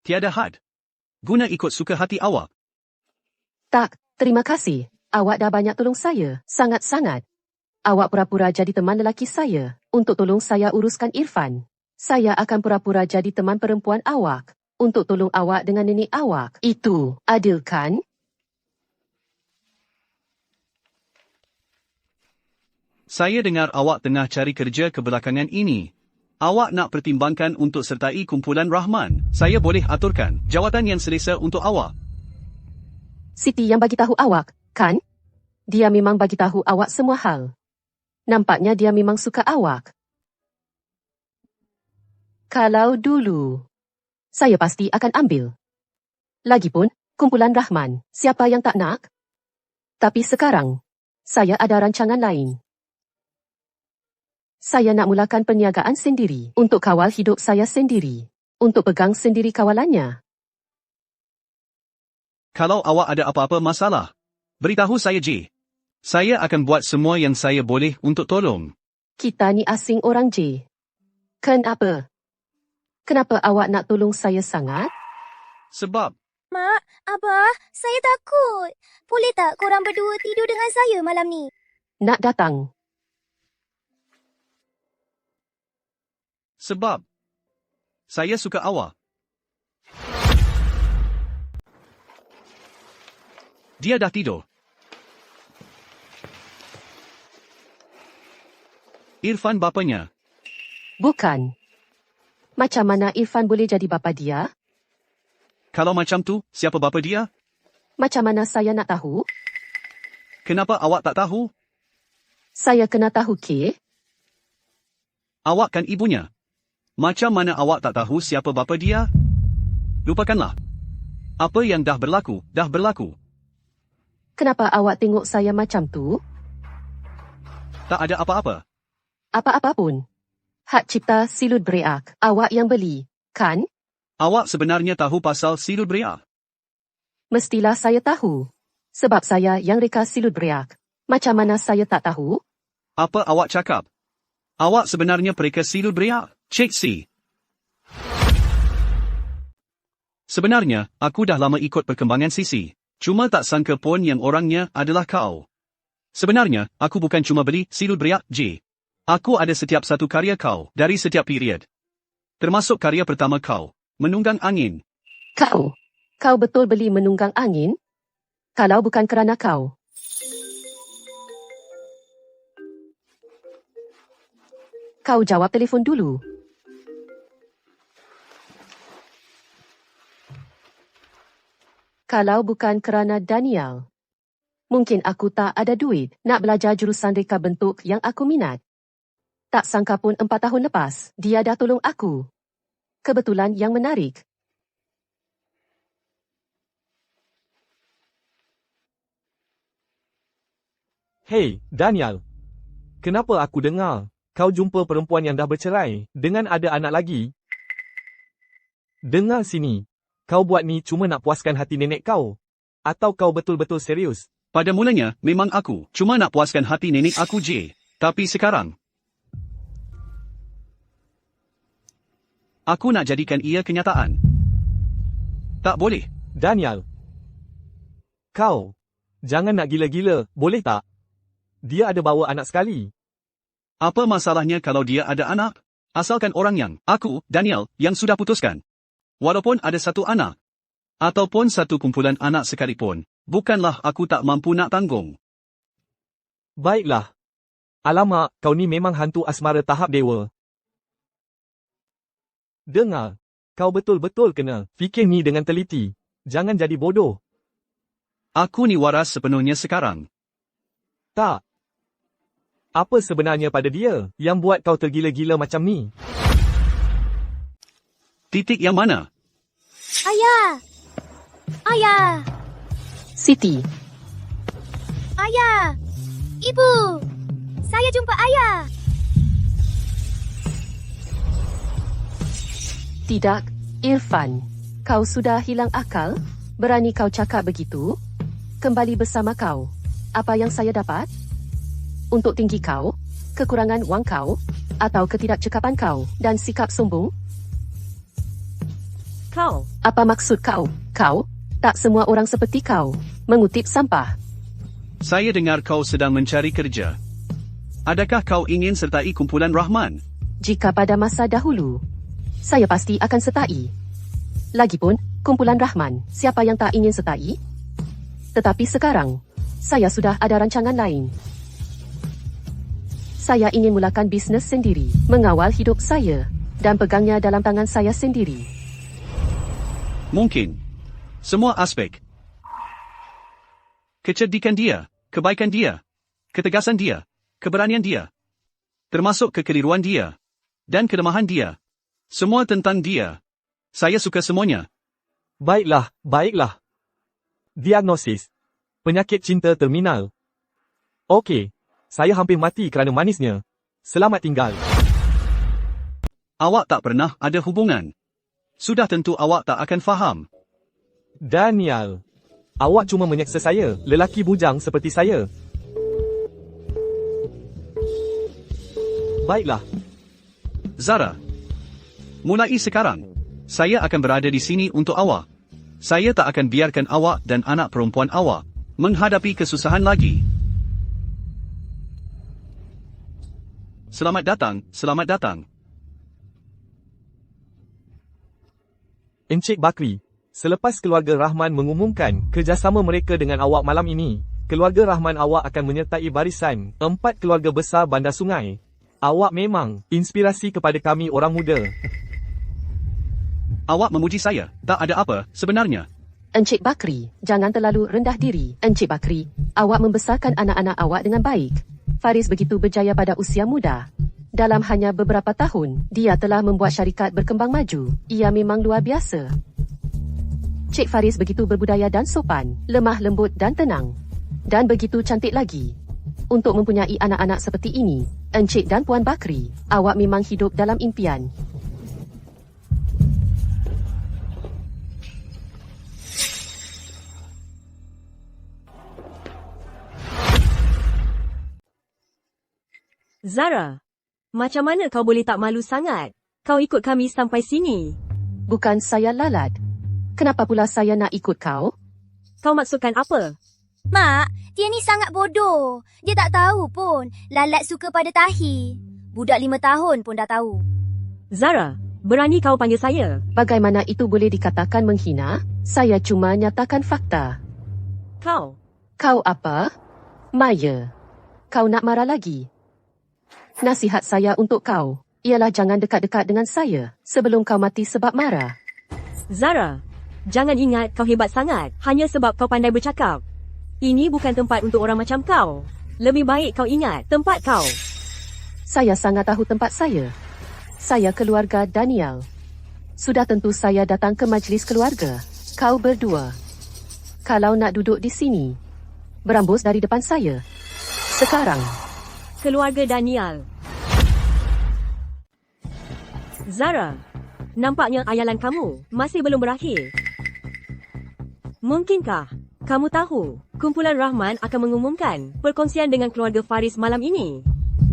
tiada had. Guna ikut suka hati awak. Tak, terima kasih. Awak dah banyak tolong saya, sangat-sangat. Awak pura-pura jadi teman lelaki saya, untuk tolong saya uruskan Irfan. Saya akan pura-pura jadi teman perempuan awak, untuk tolong awak dengan nenek awak. Itu adil kan? Saya dengar awak tengah cari kerja kebelakangan ini. Awak nak pertimbangkan untuk sertai kumpulan Rahman. Saya boleh aturkan jawatan yang selesa untuk awak. Siti yang bagi tahu awak, kan? Dia memang bagi tahu awak semua hal. Nampaknya dia memang suka awak. Kalau dulu, saya pasti akan ambil. Lagipun, kumpulan Rahman, siapa yang tak nak? Tapi sekarang, saya ada rancangan lain. Saya nak mulakan perniagaan sendiri untuk kawal hidup saya sendiri. Untuk pegang sendiri kawalannya. Kalau awak ada apa-apa masalah, beritahu saya J. Saya akan buat semua yang saya boleh untuk tolong. Kita ni asing orang J. Kenapa? Kenapa awak nak tolong saya sangat? Sebab, Mak, Abah, saya takut. Boleh tak korang berdua tidur dengan saya malam ni? Nak datang. sebab, saya suka awak. Dia dah tidur. Irfan bapanya. Bukan. Macam mana Irfan boleh jadi bapa dia? Kalau macam tu, siapa bapa dia? Macam mana saya nak tahu? Kenapa awak tak tahu? Saya kena tahu ke? Awak kan ibunya. Macam mana awak tak tahu siapa bapa dia? Lupakanlah. Apa yang dah berlaku, dah berlaku. Kenapa awak tengok saya macam tu? Tak ada apa-apa. Apa-apa pun. Hak cipta silut bereak, awak yang beli, kan? Awak sebenarnya tahu pasal silut bereak? Mestilah saya tahu. Sebab saya yang reka silut bereak. Macam mana saya tak tahu? Apa awak cakap? Awak sebenarnya pereka silut bereak? Cik C. Sebenarnya, aku dah lama ikut perkembangan Sisi. Cuma tak sangka pun yang orangnya adalah kau. Sebenarnya, aku bukan cuma beli silut bereak J. Aku ada setiap satu karya kau dari setiap period. Termasuk karya pertama kau, Menunggang Angin. Kau betul beli Menunggang Angin? Kalau bukan kerana kau. Kau jawab telefon dulu. Kalau bukan kerana Daniel, mungkin aku tak ada duit nak belajar jurusan reka bentuk yang aku minat. Tak sangka pun 4 tahun lepas, dia dah tolong aku. Kebetulan yang menarik. Hey, Daniel. Kenapa aku dengar kau jumpa perempuan yang dah bercerai dengan ada anak lagi? Dengar sini. Kau buat ni cuma nak puaskan hati nenek kau? Atau kau betul-betul serius? Pada mulanya, memang aku cuma nak puaskan hati nenek aku J. Tapi sekarang, aku nak jadikan ia kenyataan. Tak boleh. Daniel. Kau. Jangan nak gila-gila, boleh tak? Dia ada bawa anak sekali. Apa masalahnya kalau dia ada anak? Asalkan orang yang, aku, Daniel, yang sudah putuskan. Walaupun ada satu anak. Ataupun satu kumpulan anak sekalipun. Bukanlah aku tak mampu nak tanggung. Baiklah. Alamak, kau ni memang hantu asmara tahap dewa. Dengar. Kau betul-betul kena fikir ni dengan teliti. Jangan jadi bodoh. Aku ni waras sepenuhnya sekarang. Tak. Apa sebenarnya pada dia yang buat kau tergila-gila macam ni? Titik yang mana? Ayah! Ayah! Siti. Ayah! Ibu! Saya jumpa ayah! Tidak, Irfan. Kau sudah hilang akal? Berani kau cakap begitu? Kembali bersama kau. Apa yang saya dapat? Untuk tinggi kau, kekurangan wang kau, atau ketidakcekapan kau dan sikap sombong? Kau, Apa maksud kau? Kau? Tak semua orang seperti kau. Mengutip sampah. Saya dengar kau sedang mencari kerja. Adakah kau ingin sertai kumpulan Rahman? Jika pada masa dahulu, saya pasti akan sertai. Lagipun, kumpulan Rahman, siapa yang tak ingin sertai? Tetapi sekarang, saya sudah ada rancangan lain. Saya ingin mulakan bisnes sendiri, mengawal hidup saya, dan pegangnya dalam tangan saya sendiri. Mungkin. Semua aspek. Kecerdikan dia, kebaikan dia, ketegasan dia, keberanian dia, termasuk kekeliruan dia, dan kelemahan dia. Semua tentang dia. Saya suka semuanya. Baiklah, baiklah. Diagnosis. Penyakit cinta terminal. Okey. Saya hampir mati kerana manisnya. Selamat tinggal. Awak tak pernah ada hubungan. Sudah tentu awak tak akan faham. Daniel. Awak cuma menyeksa saya, lelaki bujang seperti saya. Baiklah. Zara. Mulai sekarang, saya akan berada di sini untuk awak. Saya tak akan biarkan awak dan anak perempuan awak menghadapi kesusahan lagi. Selamat datang, selamat datang. Encik Bakri, selepas keluarga Rahman mengumumkan kerjasama mereka dengan awak malam ini, keluarga Rahman awak akan menyertai barisan 4 keluarga besar Bandar Sungai. Awak memang inspirasi kepada kami orang muda. Awak memuji saya, tak ada apa sebenarnya. Encik Bakri, jangan terlalu rendah diri. Encik Bakri, awak membesarkan anak-anak awak dengan baik. Faris begitu berjaya pada usia muda. Dalam hanya beberapa tahun, dia telah membuat syarikat berkembang maju. Ia memang luar biasa. Cik Faris begitu berbudaya dan sopan, lemah lembut dan tenang. Dan begitu cantik lagi. Untuk mempunyai anak-anak seperti ini, Encik dan Puan Bakri, awak memang hidup dalam impian. Zara. Macam mana kau boleh tak malu sangat? Kau ikut kami sampai sini. Bukan saya lalat. Kenapa pula saya nak ikut kau? Kau maksudkan apa? Mak, dia ni sangat bodoh. Dia tak tahu pun Lalat suka pada tahi. Budak 5 tahun pun dah tahu. Zara, berani kau panggil saya? Bagaimana itu boleh dikatakan menghina? Saya cuma nyatakan fakta. Kau. Kau apa? Maya. Kau nak marah lagi? Nasihat saya untuk kau ialah jangan dekat-dekat dengan saya sebelum kau mati sebab marah. Zara, jangan ingat kau hebat sangat hanya sebab kau pandai bercakap. Ini bukan tempat untuk orang macam kau. Lebih baik kau ingat tempat kau. Saya sangat tahu tempat saya. Saya keluarga Daniel. Sudah tentu saya datang ke majlis keluarga. Kau berdua. Kalau nak duduk di sini, berambus dari depan saya. Sekarang. Keluarga Daniel. Zara, nampaknya ayalan kamu masih belum berakhir. Mungkinkah kamu tahu kumpulan Rahman akan mengumumkan perkongsian dengan keluarga Faris malam ini?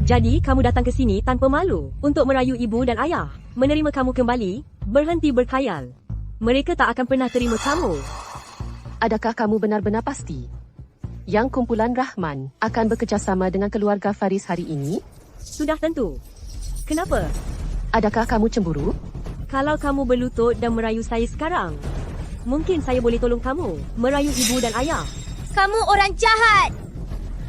Jadi kamu datang ke sini tanpa malu untuk merayu ibu dan ayah menerima kamu kembali, berhenti berkhayal. Mereka tak akan pernah terima kamu. Adakah kamu benar-benar pasti yang kumpulan Rahman akan bekerjasama dengan keluarga Faris hari ini? Sudah tentu. Kenapa? Adakah kamu cemburu? Kalau kamu berlutut dan merayu saya sekarang, mungkin saya boleh tolong kamu merayu ibu dan ayah. Kamu orang jahat.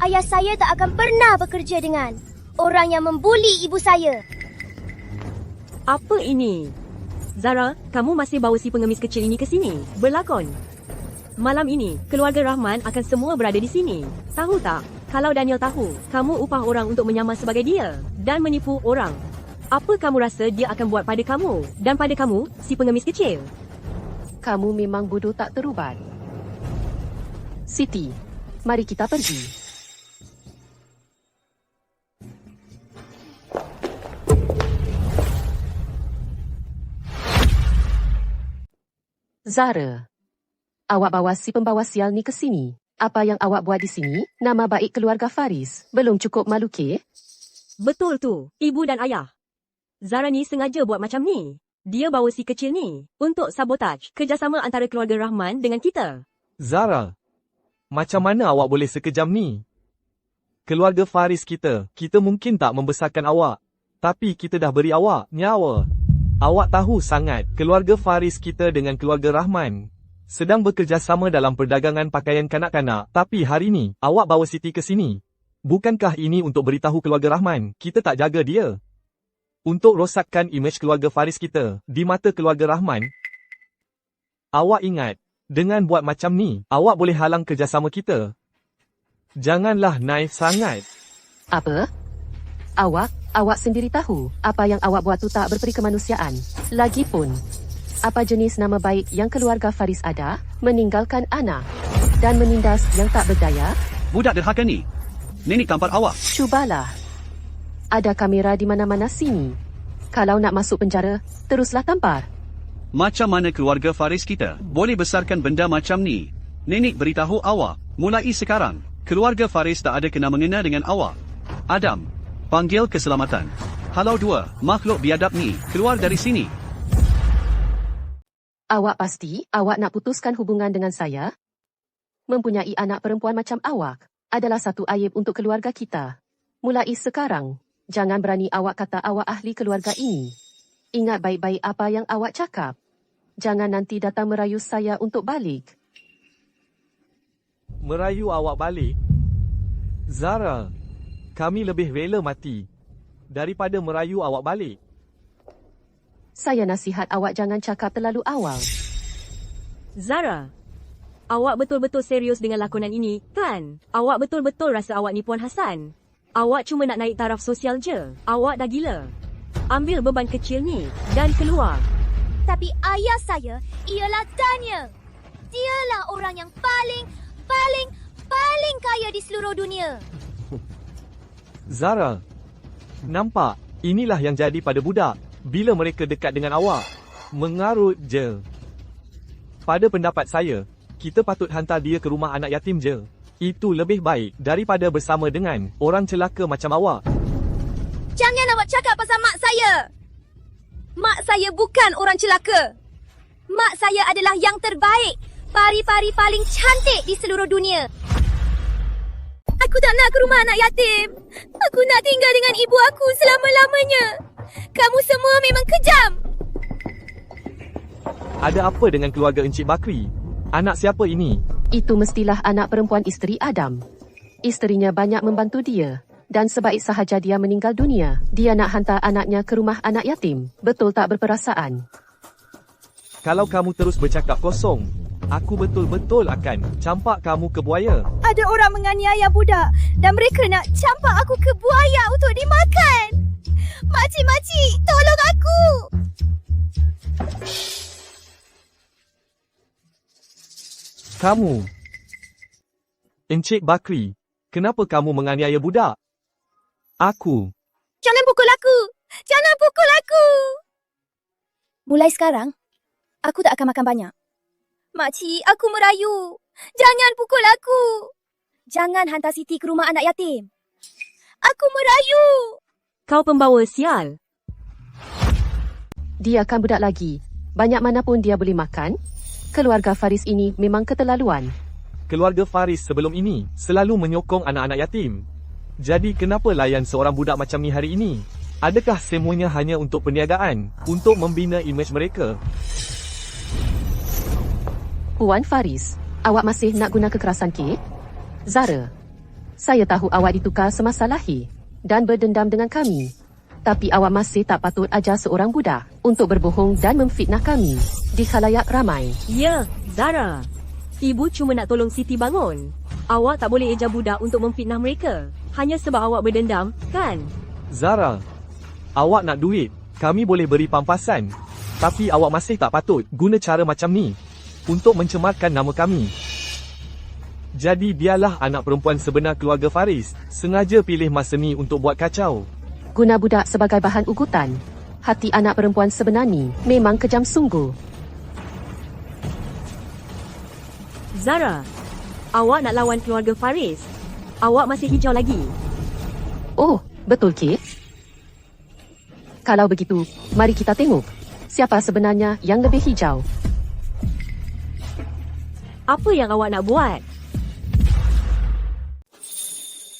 Ayah saya tak akan pernah bekerja dengan orang yang membuli ibu saya. Apa ini? Zara, kamu masih bawa si pengemis kecil ini ke sini, berlakon. Malam ini, keluarga Rahman akan semua berada di sini. Tahu tak, kalau Daniel tahu, kamu upah orang untuk menyamar sebagai dia dan menipu orang. Apa kamu rasa dia akan buat pada kamu dan pada kamu, si pengemis kecil? Kamu memang bodoh tak terubat. Siti, mari kita pergi. Zara, awak bawa si pembawa sial ni ke sini. Apa yang awak buat di sini? Nama baik keluarga Faris belum cukup malu ke? Betul tu, ibu dan ayah. Zara ni sengaja buat macam ni. Dia bawa si kecil ni untuk sabotaj kerjasama antara keluarga Rahman dengan kita. Zara, macam mana awak boleh sekejam ni? Keluarga Faris kita mungkin tak membesarkan awak. Tapi kita dah beri awak nyawa. Awak tahu sangat, keluarga Faris kita dengan keluarga Rahman sedang bekerjasama dalam perdagangan pakaian kanak-kanak. Tapi hari ni, awak bawa Siti ke sini. Bukankah ini untuk beritahu keluarga Rahman, kita tak jaga dia? Untuk rosakkan imej keluarga Faris kita di mata keluarga Rahman? Awak ingat, dengan buat macam ni, awak boleh halang kerjasama kita. Janganlah naif sangat. Apa? Awak sendiri tahu, apa yang awak buat tu tak berperi kemanusiaan. Lagipun, apa jenis nama baik yang keluarga Faris ada, meninggalkan anak dan menindas yang tak berdaya? Budak derhaka ni. Nenek tampar awak. Cubalah. Ada kamera di mana-mana sini. Kalau nak masuk penjara, teruslah tampar. Macam mana keluarga Faris kita boleh besarkan benda macam ni? Nenek beritahu awak, mulai sekarang, keluarga Faris tak ada kena-mengena dengan awak. Adam, panggil keselamatan. Halau dua, makhluk biadab ni, keluar dari sini. Awak pasti, awak nak putuskan hubungan dengan saya? Mempunyai anak perempuan macam awak adalah satu aib untuk keluarga kita. Mulai sekarang, jangan berani awak kata awak ahli keluarga ini. Ingat baik-baik apa yang awak cakap. Jangan nanti datang merayu saya untuk balik. Merayu awak balik? Zara, kami lebih rela mati daripada merayu awak balik. Saya nasihat awak jangan cakap terlalu awal. Zara, awak betul-betul serius dengan lakonan ini, kan? Awak betul-betul rasa awak ni Puan Hassan. Awak cuma nak naik taraf sosial je. Awak dah gila. Ambil beban kecil ni dan keluar. Tapi ayah saya ialah Daniel. Dialah orang yang paling kaya di seluruh dunia. Zara, nampak? Inilah yang jadi pada budak. Bila mereka dekat dengan awak, mengarut je. Pada pendapat saya, kita patut hantar dia ke rumah anak yatim je. Itu lebih baik daripada bersama dengan orang celaka macam awak. Jangan awak cakap pasal mak saya. Mak saya bukan orang celaka. Mak saya adalah yang terbaik. Pari-pari paling cantik di seluruh dunia. Aku tak nak ke rumah anak yatim. Aku nak tinggal dengan ibu aku selama-lamanya. Kamu semua memang kejam. Ada apa dengan keluarga Encik Bakri? Anak siapa ini? Itu mestilah anak perempuan isteri Adam. Isterinya banyak membantu dia. Dan sebaik sahaja dia meninggal dunia, dia nak hantar anaknya ke rumah anak yatim. Betul tak berperasaan? Kalau kamu terus bercakap kosong, aku betul-betul akan campak kamu ke buaya. Ada orang menganiaya budak dan mereka nak campak aku ke buaya untuk dimakan. Makcik-makcik, tolong aku. Kamu, Encik Bakri, kenapa kamu menganiaya budak? Aku. Jangan pukul aku. Jangan pukul aku. Mulai sekarang, aku tak akan makan banyak. Makcik, aku merayu. Jangan pukul aku. Jangan hantar Siti ke rumah anak yatim. Aku merayu. Kau pembawa sial. Dia kan budak lagi. Banyak mana pun dia boleh makan. Keluarga Faris ini memang keterlaluan. Keluarga Faris sebelum ini selalu menyokong anak-anak yatim. Jadi kenapa layan seorang budak macam ni hari ini? Adakah semuanya hanya untuk perniagaan? Untuk membina imej mereka? Puan Faris, awak masih nak guna kekerasan ke? Zara, saya tahu awak ditukar semasa lahir dan berdendam dengan kami. Tapi awak masih tak patut ajar seorang budak untuk berbohong dan memfitnah kami di khalayak ramai. Ya, Zara. Ibu cuma nak tolong Siti bangun. Awak tak boleh eja budak untuk memfitnah mereka. Hanya sebab awak berdendam, kan? Zara, awak nak duit, kami boleh beri pampasan. Tapi awak masih tak patut guna cara macam ni untuk mencemarkan nama kami. Jadi dialah anak perempuan sebenar keluarga Faris. Sengaja pilih masa ni untuk buat kacau. Guna budak sebagai bahan ugutan. Hati anak perempuan sebenar ni memang kejam sungguh. Zara, awak nak lawan keluarga Faris. Awak masih hijau lagi. Oh, betul ke? Kalau begitu, mari kita tengok siapa sebenarnya yang lebih hijau. Apa yang awak nak buat?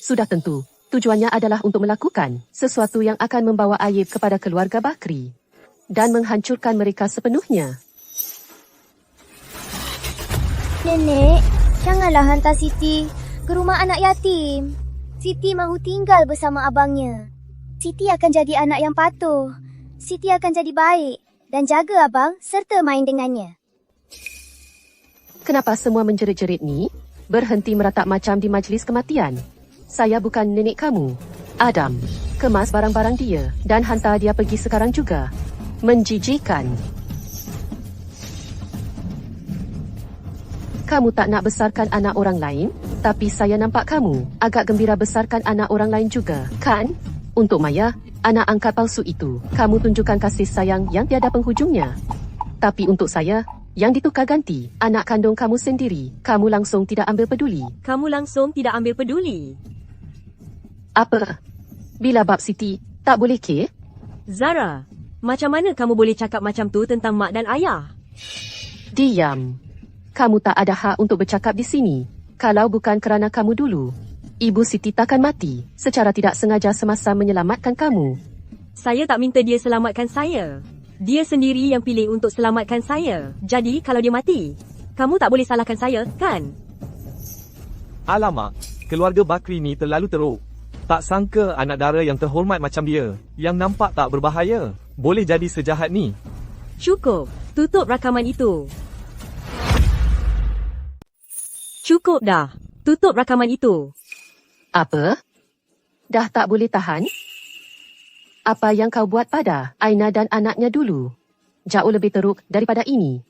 Sudah tentu, tujuannya adalah untuk melakukan sesuatu yang akan membawa aib kepada keluarga Bakri dan menghancurkan mereka sepenuhnya. Nenek, janganlah hantar Siti ke rumah anak yatim. Siti mahu tinggal bersama abangnya. Siti akan jadi anak yang patuh. Siti akan jadi baik dan jaga abang serta main dengannya. Kenapa semua menjerit-jerit ni? Berhenti meratap macam di majlis kematian. Saya bukan nenek kamu. Adam, kemas barang-barang dia dan hantar dia pergi sekarang juga. Menjijikkan. Kamu tak nak besarkan anak orang lain, tapi saya nampak kamu agak gembira besarkan anak orang lain juga, kan? Untuk Maya, anak angkat palsu itu, kamu tunjukkan kasih sayang yang tiada penghujungnya. Tapi untuk saya, yang ditukar ganti, anak kandung kamu sendiri, kamu langsung tidak ambil peduli. Kamu langsung tidak ambil peduli. Apa? Bila bab Siti, tak boleh ke? Zara, macam mana kamu boleh cakap macam tu tentang mak dan ayah? Diam. Kamu tak ada hak untuk bercakap di sini. Kalau bukan kerana kamu dulu, Ibu Siti takkan mati secara tidak sengaja semasa menyelamatkan kamu. Saya tak minta dia selamatkan saya. Dia sendiri yang pilih untuk selamatkan saya. Jadi kalau dia mati, kamu tak boleh salahkan saya, kan? Alamak, keluarga Bakri ni terlalu teruk. Tak sangka anak dara yang terhormat macam dia, yang nampak tak berbahaya, boleh jadi sejahat ni. Cukup, tutup rakaman itu. Cukup dah, tutup rakaman itu. Apa? Dah tak boleh tahan? Apa yang kau buat pada Aina dan anaknya dulu? Jauh lebih teruk daripada ini.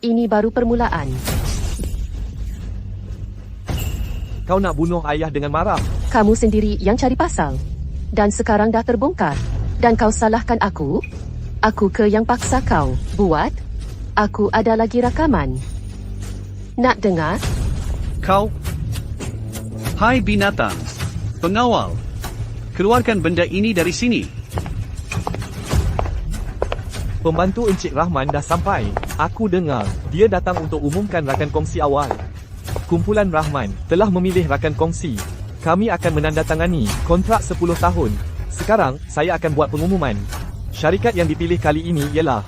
Ini baru permulaan. Kau nak bunuh ayah dengan marah. Kamu sendiri yang cari pasal. Dan sekarang dah terbongkar. Dan kau salahkan aku? Aku ke yang paksa kau buat? Aku ada lagi rakaman. Nak dengar? Kau? Hai binatang. Pengawal. Keluarkan benda ini dari sini. Pembantu Encik Rahman dah sampai. Aku dengar, dia datang untuk umumkan rakan kongsi awal. Kumpulan Rahman telah memilih rakan kongsi. Kami akan menandatangani kontrak 10 tahun. Sekarang, saya akan buat pengumuman. Syarikat yang dipilih kali ini ialah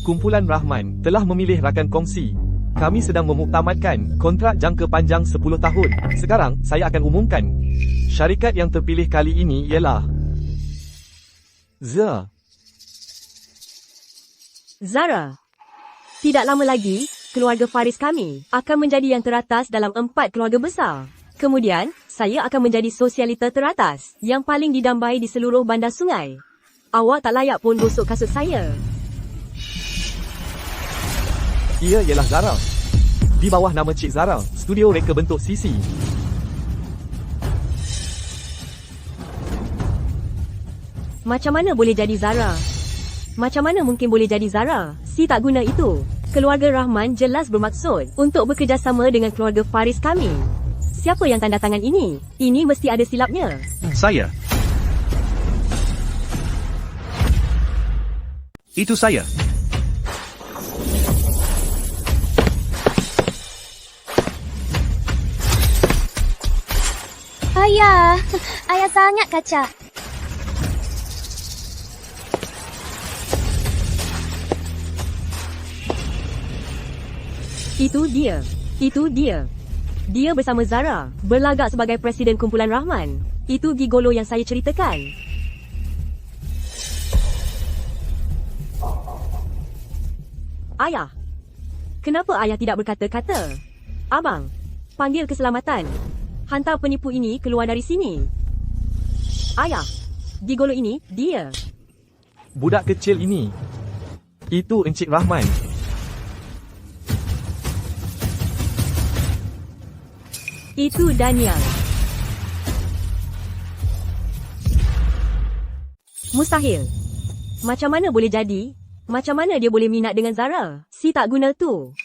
Kumpulan Rahman telah memilih rakan kongsi. Kami sedang memuktamadkan kontrak jangka panjang 10 tahun. Sekarang, saya akan umumkan. Syarikat yang terpilih kali ini ialah Zara. Tidak lama lagi, keluarga Faris kami akan menjadi yang teratas dalam 4 keluarga besar. Kemudian, saya akan menjadi sosialita teratas yang paling didambai di seluruh bandar sungai. Awak tak layak pun gosok kasut saya. Ia ialah Zara. Di bawah nama Cik Zara, studio reka bentuk CC. Macam mana boleh jadi Zara? Macam mana mungkin boleh jadi Zara? Si tak guna itu. Keluarga Rahman jelas bermaksud untuk bekerjasama dengan keluarga Faris kami. Siapa yang tanda tangan ini? Ini mesti ada silapnya. Saya. Itu saya. Ayah, ayah sangat kacak. Itu dia. Itu dia. Dia bersama Zara, berlagak sebagai Presiden Kumpulan Rahman. Itu gigolo yang saya ceritakan. Ayah. Kenapa ayah tidak berkata-kata? Abang, panggil keselamatan. Hantar penipu ini keluar dari sini. Ayah, gigolo ini, dia. Budak kecil ini. Itu Encik Rahman. Itu Daniel. Mustahil. Macam mana boleh jadi? Macam mana dia boleh minat dengan Zara? Si tak guna tu.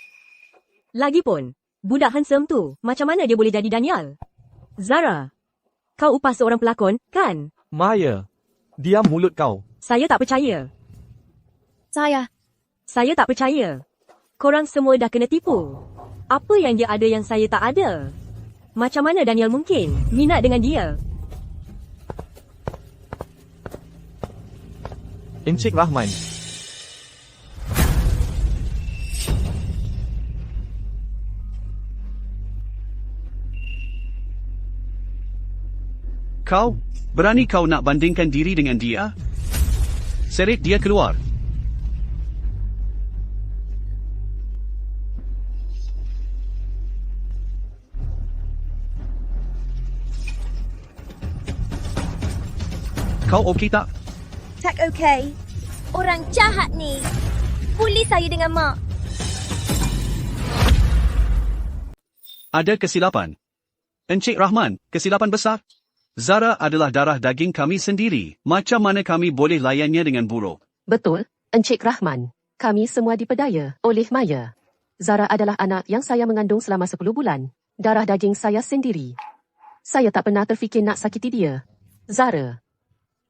Lagipun, budak handsome tu, macam mana dia boleh jadi Danial? Zara, kau upah seorang pelakon, kan? Maya, diam mulut kau. Saya tak percaya. Saya tak percaya. Korang semua dah kena tipu. Apa yang dia ada yang saya tak ada? Macam mana Danial mungkin minat dengan dia? Encik Rahman. Berani kau nak bandingkan diri dengan dia? Seret dia keluar. Kau okey tak? Tak okey. Orang jahat ni. Puli saya dengan Mak. Ada kesilapan. Encik Rahman, kesilapan besar. Zara adalah darah daging kami sendiri. Macam mana kami boleh layannya dengan buruk? Betul, Encik Rahman. Kami semua dipedaya oleh Maya. Zara adalah anak yang saya mengandung selama 10 bulan. Darah daging saya sendiri. Saya tak pernah terfikir nak sakiti dia. Zara,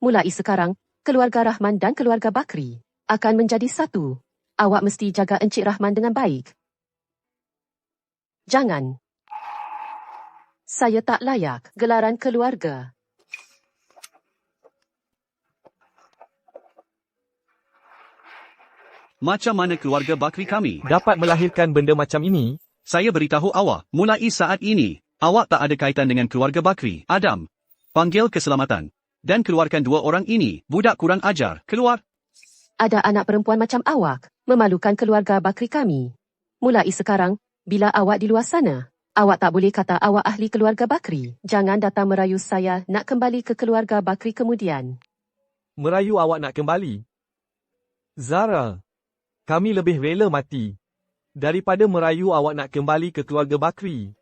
mulai sekarang, keluarga Rahman dan keluarga Bakri akan menjadi satu. Awak mesti jaga Encik Rahman dengan baik. Jangan. Saya tak layak gelaran keluarga. Macam mana keluarga Bakri kami? Dapat melahirkan benda macam ini? Saya beritahu awak, mulai saat ini, awak tak ada kaitan dengan keluarga Bakri. Adam, panggil keselamatan. Dan keluarkan 2 orang ini, budak kurang ajar, keluar. Ada anak perempuan macam awak, memalukan keluarga Bakri kami. Mulai sekarang, bila awak di luar sana, awak tak boleh kata awak ahli keluarga Bakri. Jangan datang merayu saya nak kembali ke keluarga Bakri kemudian. Merayu awak nak kembali? Zara, kami lebih rela mati daripada merayu awak nak kembali ke keluarga Bakri.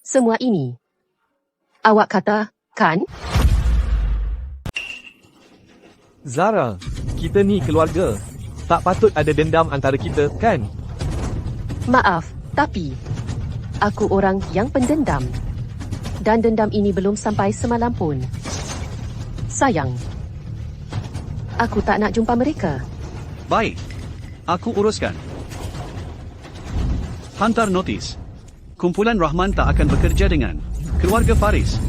Semua ini, awak kata, kan? Zara, kita ni keluarga. Tak patut ada dendam antara kita, kan? Maaf, tapi aku orang yang pendendam. Dan dendam ini belum sampai semalam pun. Sayang, aku tak nak jumpa mereka. Baik, aku uruskan. Hantar notis. Kumpulan Rahman tak akan bekerja dengan keluarga Faris.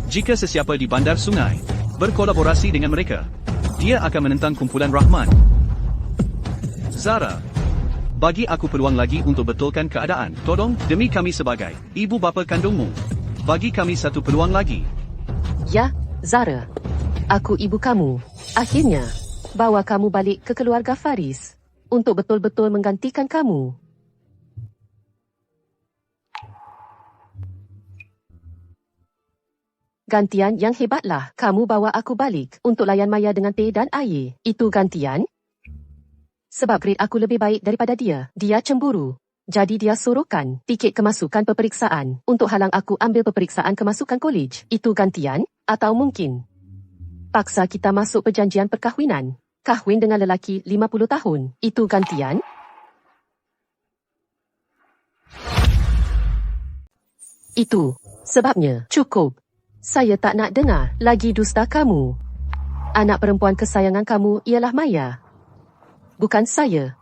Jika sesiapa di bandar sungai berkolaborasi dengan mereka, dia akan menentang kumpulan Rahman. Zara, bagi aku peluang lagi untuk betulkan keadaan. Tolong, demi kami sebagai ibu bapa kandungmu, bagi kami satu peluang lagi. Ya, Zara. Aku ibu kamu. Akhirnya, bawa kamu balik ke keluarga Faris untuk betul-betul menggantikan kamu. Gantian yang hebatlah. Kamu bawa aku balik untuk layan Maya dengan teh dan air. Itu gantian? Sebab grade aku lebih baik daripada dia. Dia cemburu. Jadi dia suruhkan tiket kemasukan peperiksaan untuk halang aku ambil peperiksaan kemasukan kolej. Itu gantian? Atau mungkin paksa kita masuk perjanjian perkahwinan. Kahwin dengan lelaki 50 tahun. Itu gantian? Itu sebabnya. Cukup. Saya tak nak dengar lagi dusta kamu. Anak perempuan kesayangan kamu ialah Maya. Bukan saya.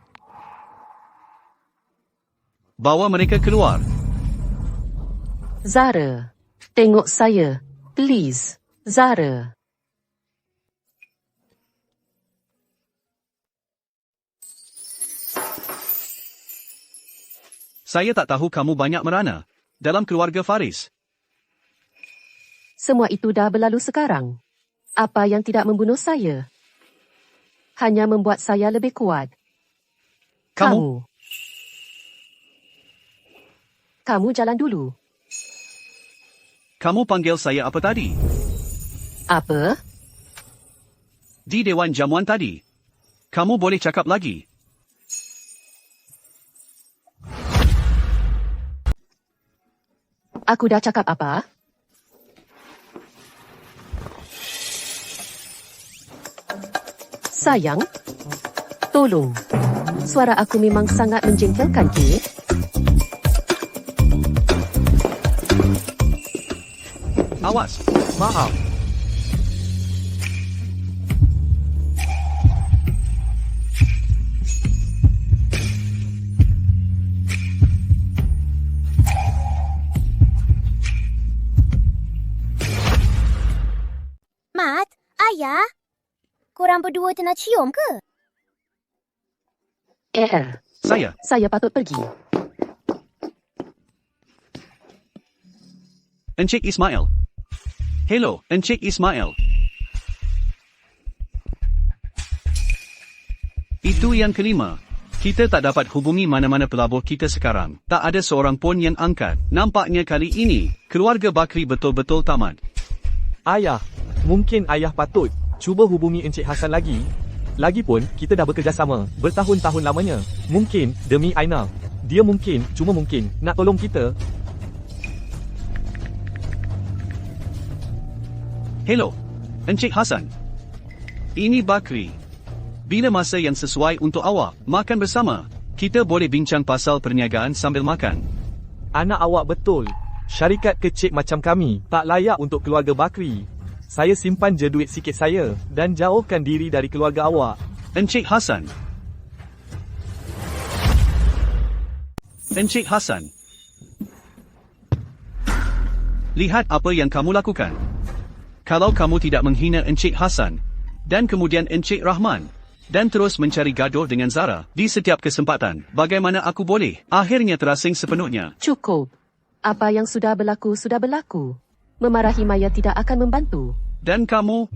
Bawa mereka keluar. Zara, tengok saya. Please, Zara. Saya tak tahu kamu banyak merana dalam keluarga Faris. Semua itu dah berlalu sekarang. Apa yang tidak membunuh saya hanya membuat saya lebih kuat. Kamu jalan dulu. Kamu panggil saya apa tadi? Apa? Di Dewan Jamuan tadi. Kamu boleh cakap lagi. Aku dah cakap apa? Sayang? Tolong. Suara aku memang sangat menjengkelkan, Kate. Awas. Maaf. Mat, Ayah, korang berdua tengah cium ke? Saya. Patut pergi. Encik Ismail. Hello, Encik Ismail. Itu yang kelima. Kita tak dapat hubungi mana-mana pelabur kita sekarang. Tak ada seorang pun yang angkat. Nampaknya kali ini, keluarga Bakri betul-betul tamat. Ayah, mungkin ayah patut cuba hubungi Encik Hassan lagi. Lagipun, kita dah bekerjasama bertahun-tahun lamanya. Mungkin, demi Aina, dia mungkin, cuma mungkin, nak tolong kita. Hello, Encik Hassan. Ini Bakri. Bila masa yang sesuai untuk awak makan bersama, kita boleh bincang pasal perniagaan sambil makan. Anak awak betul. Syarikat kecil macam kami tak layak untuk keluarga Bakri. Saya simpan je duit sikit saya dan jauhkan diri dari keluarga awak. Encik Hassan. Encik Hassan. Lihat apa yang kamu lakukan. Kalau kamu tidak menghina Encik Hassan dan kemudian Encik Rahman dan terus mencari gaduh dengan Zara di setiap kesempatan, bagaimana aku boleh akhirnya terasing sepenuhnya? Cukup. Apa yang sudah berlaku, sudah berlaku. Memarahi Maya tidak akan membantu. Dan kamu?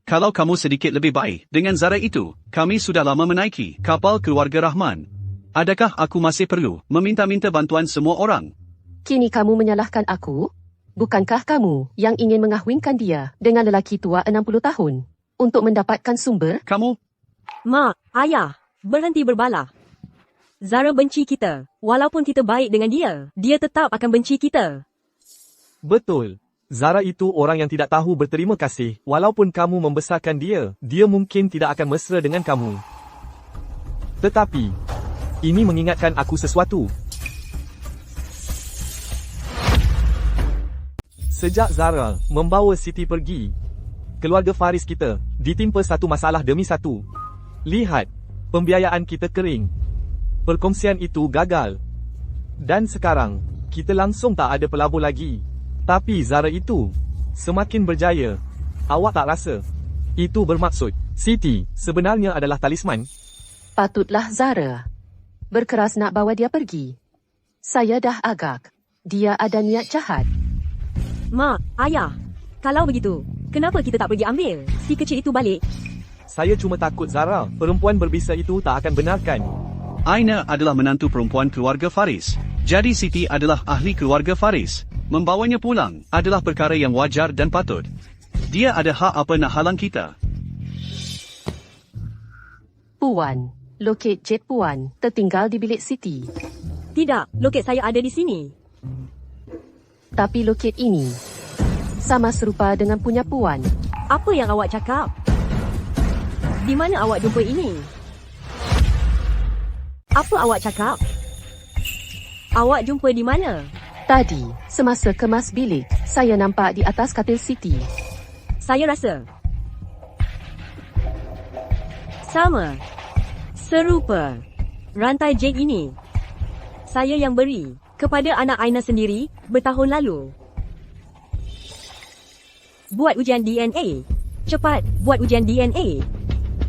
Kalau kamu sedikit lebih baik dengan Zara itu, kami sudah lama menaiki kapal keluarga Rahman. Adakah aku masih perlu meminta-minta bantuan semua orang? Kini kamu menyalahkan aku? Bukankah kamu yang ingin mengahwinkan dia dengan lelaki tua 60 tahun untuk mendapatkan sumber? Kamu? Mak, Ayah, berhenti berbalah. Zara benci kita. Walaupun kita baik dengan dia tetap akan benci kita. Betul. Zara itu orang yang tidak tahu berterima kasih. Walaupun kamu membesarkan dia mungkin tidak akan mesra dengan kamu. Tetapi, ini mengingatkan aku sesuatu. Sejak Zara membawa Siti pergi, keluarga Faris kita ditimpa satu masalah demi satu. Lihat, pembiayaan kita kering. Perkongsian itu gagal. Dan sekarang, kita langsung tak ada pelabur lagi. Tapi Zara itu semakin berjaya. Awak tak rasa itu bermaksud Siti sebenarnya adalah talisman? Patutlah Zara berkeras nak bawa dia pergi. Saya dah agak dia ada niat jahat. Mak, Ayah, kalau begitu, kenapa kita tak pergi ambil si kecil itu balik? Saya cuma takut Zara, perempuan berbisa itu tak akan benarkan. Aina adalah menantu perempuan keluarga Faris. Jadi Siti adalah ahli keluarga Faris. Membawanya pulang adalah perkara yang wajar dan patut. Dia ada hak apa nak halang kita? Puan, loket jet Puan tertinggal di bilik Siti. Tidak, loket saya ada di sini. Tapi loket ini sama serupa dengan punya Puan. Apa yang awak cakap? Di mana awak jumpa ini? Apa awak cakap? Awak jumpa di mana? Tadi, semasa kemas bilik, saya nampak di atas katil Siti. Saya rasa sama. Serupa. Rantai jet ini saya yang beri kepada anak Aina sendiri bertahun lalu. Buat ujian DNA. Cepat buat ujian DNA.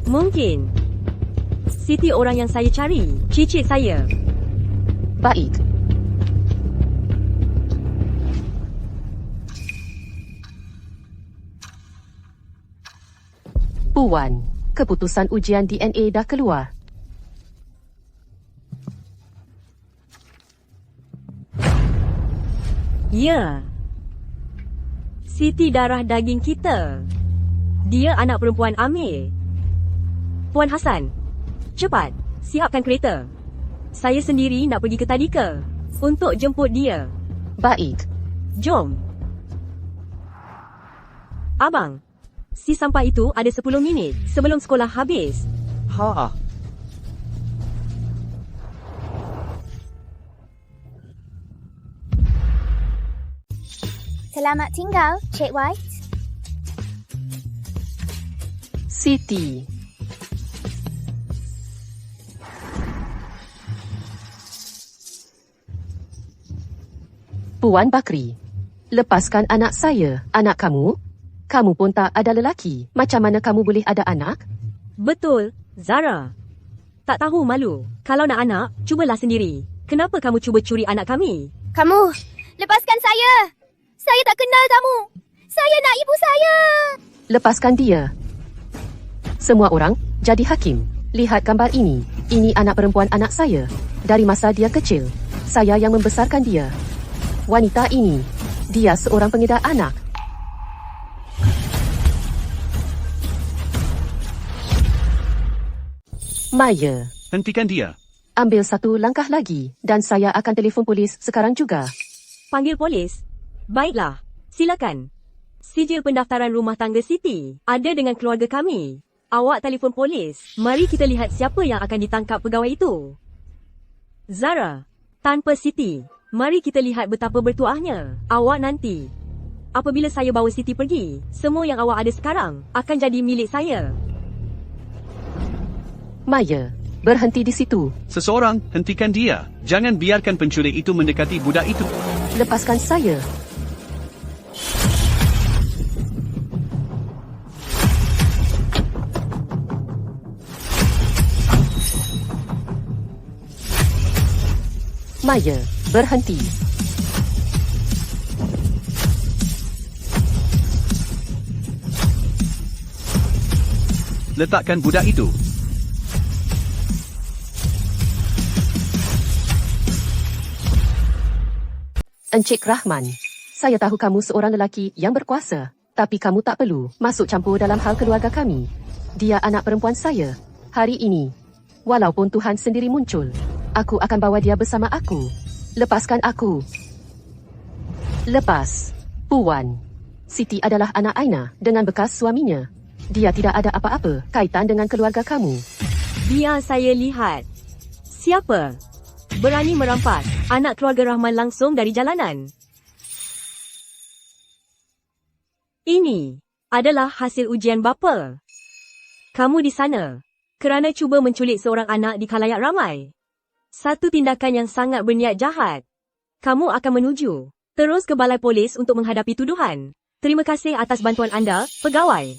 Mungkin Siti orang yang saya cari. Cicit saya. Baik. Puan, keputusan ujian DNA dah keluar. Ya. Siti darah daging kita. Dia anak perempuan Amir. Puan Hassan, cepat, siapkan kereta. Saya sendiri nak pergi ke Tadika untuk jemput dia. Baik. Jom. Abang, Si sampah itu ada 10 minit sebelum sekolah habis. Ha. Selamat tinggal, Cik White. Siti. Puan Bakri, lepaskan anak saya. Anak kamu? Kamu pun tak ada lelaki. Macam mana kamu boleh ada anak? Betul, Zara. Tak tahu malu. Kalau nak anak, cubalah sendiri. Kenapa kamu cuba curi anak kami? Kamu, lepaskan saya. Saya tak kenal kamu. Saya nak ibu saya. Lepaskan dia. Semua orang jadi hakim. Lihat gambar ini. Ini anak perempuan anak saya. Dari masa dia kecil, saya yang membesarkan dia. Wanita ini, dia seorang pengedar anak. Maya, Hentikan dia. ambil satu langkah lagi dan saya akan telefon polis sekarang juga. Panggil polis? Baiklah, silakan. Sijil pendaftaran rumah tangga Siti ada dengan keluarga kami. Awak telefon polis. Mari kita lihat siapa yang akan ditangkap pegawai itu. Zara, tanpa Siti, mari kita lihat betapa bertuahnya awak nanti. Apabila saya bawa Siti pergi, semua yang awak ada sekarang akan jadi milik saya. Maya, berhenti di situ. Seseorang, hentikan dia. Jangan biarkan penculik itu mendekati budak itu. Lepaskan saya. Maya, berhenti. Letakkan budak itu. Encik Rahman, saya tahu kamu seorang lelaki yang berkuasa, tapi kamu tak perlu masuk campur dalam hal keluarga kami. Dia anak perempuan saya. Hari ini, walaupun Tuhan sendiri muncul, aku akan bawa dia bersama aku. Lepaskan aku. Lepas. Puan. Siti adalah anak Aina dengan bekas suaminya. Dia tidak ada apa-apa kaitan dengan keluarga kamu. Biar saya lihat. Siapa berani merampas anak keluarga Rahman langsung dari jalanan? Ini adalah hasil ujian bapa. Kamu di sana kerana cuba menculik seorang anak di khalayak ramai. Satu tindakan yang sangat berniat jahat. Kamu akan menuju terus ke balai polis untuk menghadapi tuduhan. Terima kasih atas bantuan anda, pegawai.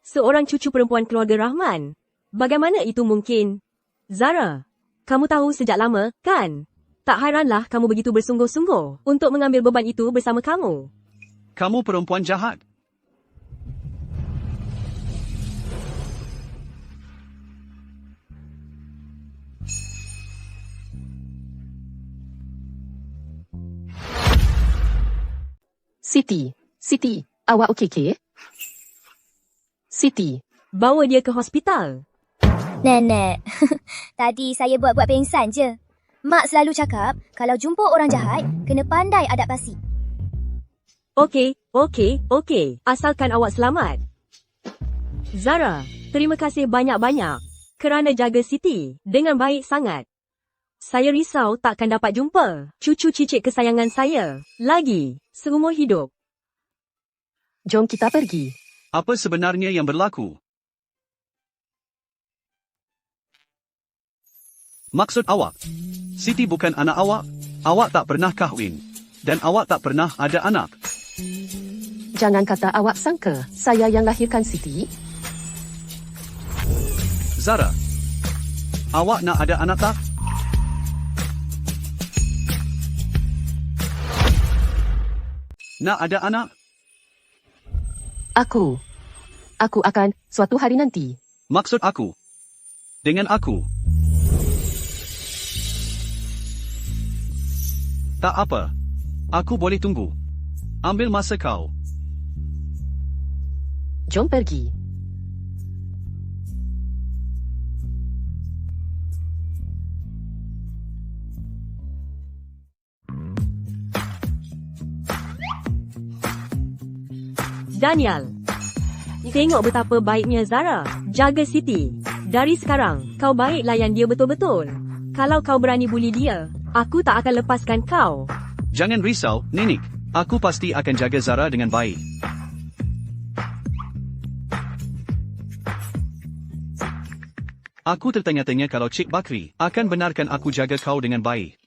Seorang cucu perempuan keluarga Rahman. Bagaimana itu mungkin? Zara, kamu tahu sejak lama, kan? Tak hairanlah kamu begitu bersungguh-sungguh untuk mengambil beban itu bersama kamu. Kamu perempuan jahat. Siti, awak okey ke? Siti, Bawa dia ke hospital. Nenek, tadi saya buat-buat pengsan je. Mak selalu cakap, kalau jumpa orang jahat, kena pandai adaptasi. Okey. Asalkan awak selamat. Zara, terima kasih banyak-banyak kerana jaga Siti dengan baik sangat. Saya risau takkan dapat jumpa cucu cicit kesayangan saya lagi seumur hidup. jom kita pergi. Apa sebenarnya yang berlaku? Maksud awak, Siti bukan anak awak. Awak tak pernah kahwin. Dan awak tak pernah ada anak. Jangan kata awak sangka saya yang lahirkan Siti. Zara, awak nak ada anak tak? Nak ada anak? Aku akan suatu hari nanti. Maksud aku. Dengan aku. Tak apa. Aku boleh tunggu. Ambil masa kau. Jom pergi. Daniel, Tengok betapa baiknya Zara. Jaga Siti. Dari sekarang, kau baik layan dia betul-betul. Kalau kau berani buli dia, aku tak akan lepaskan kau. Jangan risau, Nenek. Aku pasti akan jaga Zara dengan baik. Aku tertanya-tanya kalau Cik Bakri akan benarkan aku jaga kau dengan baik.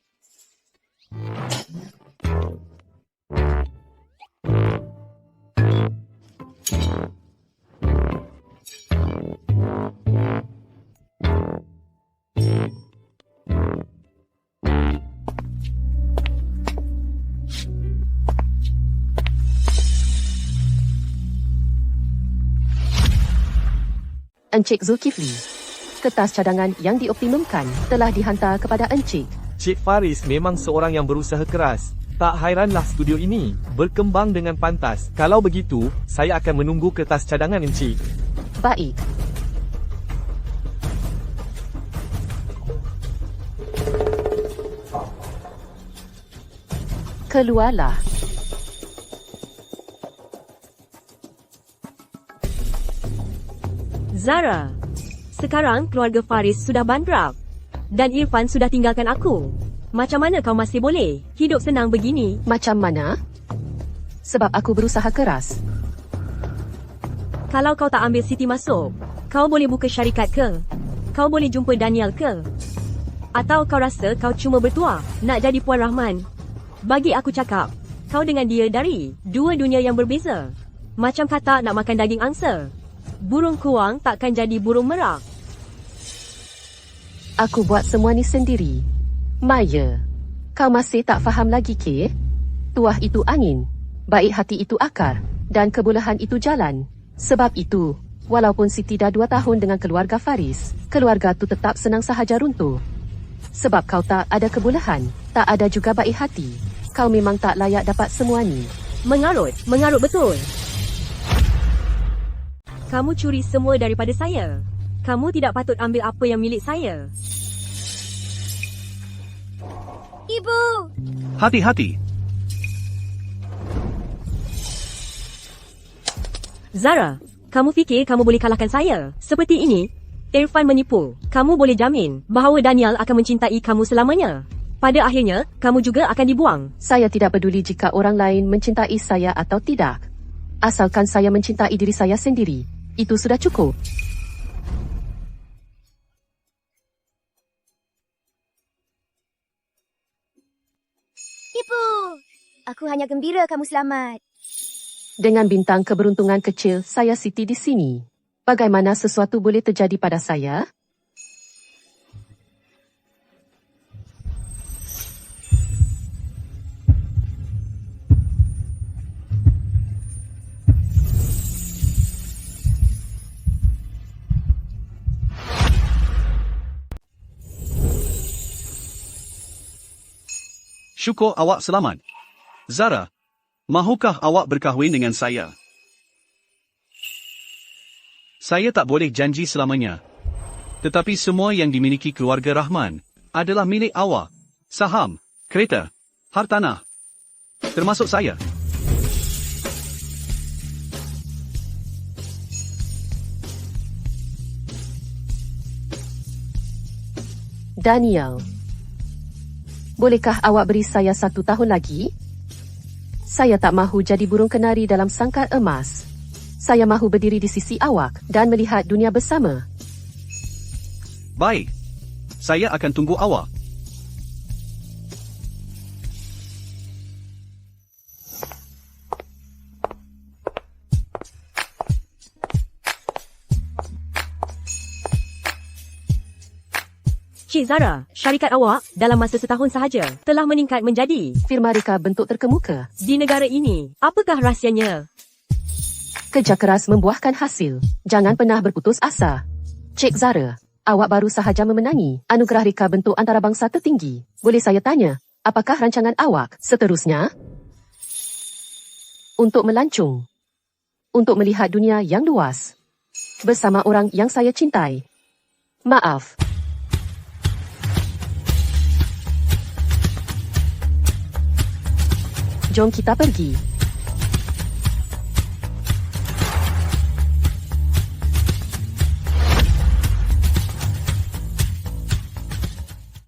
Encik Zulkifli. Kertas cadangan yang dioptimumkan telah dihantar kepada Encik. Cik Faris memang seorang yang berusaha keras. Tak hairanlah studio ini berkembang dengan pantas. Kalau begitu, saya akan menunggu kertas cadangan Encik. Baik. Keluarlah. Zara, sekarang keluarga Faris sudah bankrupt. Dan Irfan sudah tinggalkan aku. Macam mana kau masih boleh hidup senang begini? Macam mana? Sebab aku berusaha keras. Kalau kau tak ambil Siti masuk, kau boleh buka syarikat ke? Kau boleh jumpa Daniel ke? Atau kau rasa kau cuma bertuah nak jadi Puan Rahman? Bagi aku cakap, kau dengan dia dari dua dunia yang berbeza. Macam kata nak makan daging angsa. Burung kuang takkan jadi burung merak. Aku buat semua ni sendiri. Maya, kau masih tak faham lagi ke? Tuah itu angin, baik hati itu akar, dan kebolehan itu jalan. Sebab itu, walaupun Siti dah 2 tahun dengan keluarga Faris, keluarga tu tetap senang sahaja runtuh. Sebab kau tak ada kebolehan, tak ada juga baik hati. Kau memang tak layak dapat semua ni. Mengarut betul. Kamu curi semua daripada saya. Kamu tidak patut ambil apa yang milik saya. Ibu! Hati-hati. Zara, kamu fikir kamu boleh kalahkan saya? Seperti ini, Irfan menipu. Kamu boleh jamin bahawa Daniel akan mencintai kamu selamanya. Pada akhirnya, kamu juga akan dibuang. Saya tidak peduli jika orang lain mencintai saya atau tidak. Asalkan saya mencintai diri saya sendiri. Itu sudah cukup. Ibu, aku hanya gembira kamu selamat. Dengan bintang keberuntungan kecil saya Siti di sini. Bagaimana sesuatu boleh terjadi pada saya? Syukur awak selamat. Zara, mahukah awak berkahwin dengan saya? Saya tak boleh janji selamanya. Tetapi semua yang dimiliki keluarga Rahman adalah milik awak. Saham, kereta, hartanah. Termasuk saya. Daniel, bolehkah awak beri saya 1 tahun lagi? Saya tak mahu jadi burung kenari dalam sangkar emas. Saya mahu berdiri di sisi awak dan melihat dunia bersama. Baik. Saya akan tunggu awak. Cik Zara, syarikat awak dalam masa setahun sahaja telah meningkat menjadi Firma reka bentuk terkemuka. di negara ini. Apakah rahsianya? Kerja keras membuahkan hasil. Jangan pernah berputus asa. Cik Zara, awak baru sahaja memenangi anugerah reka bentuk antarabangsa tertinggi. Boleh saya tanya, apakah rancangan awak seterusnya? Untuk melancung. Untuk melihat dunia yang luas. Bersama orang yang saya cintai. Maaf. Jom kita pergi.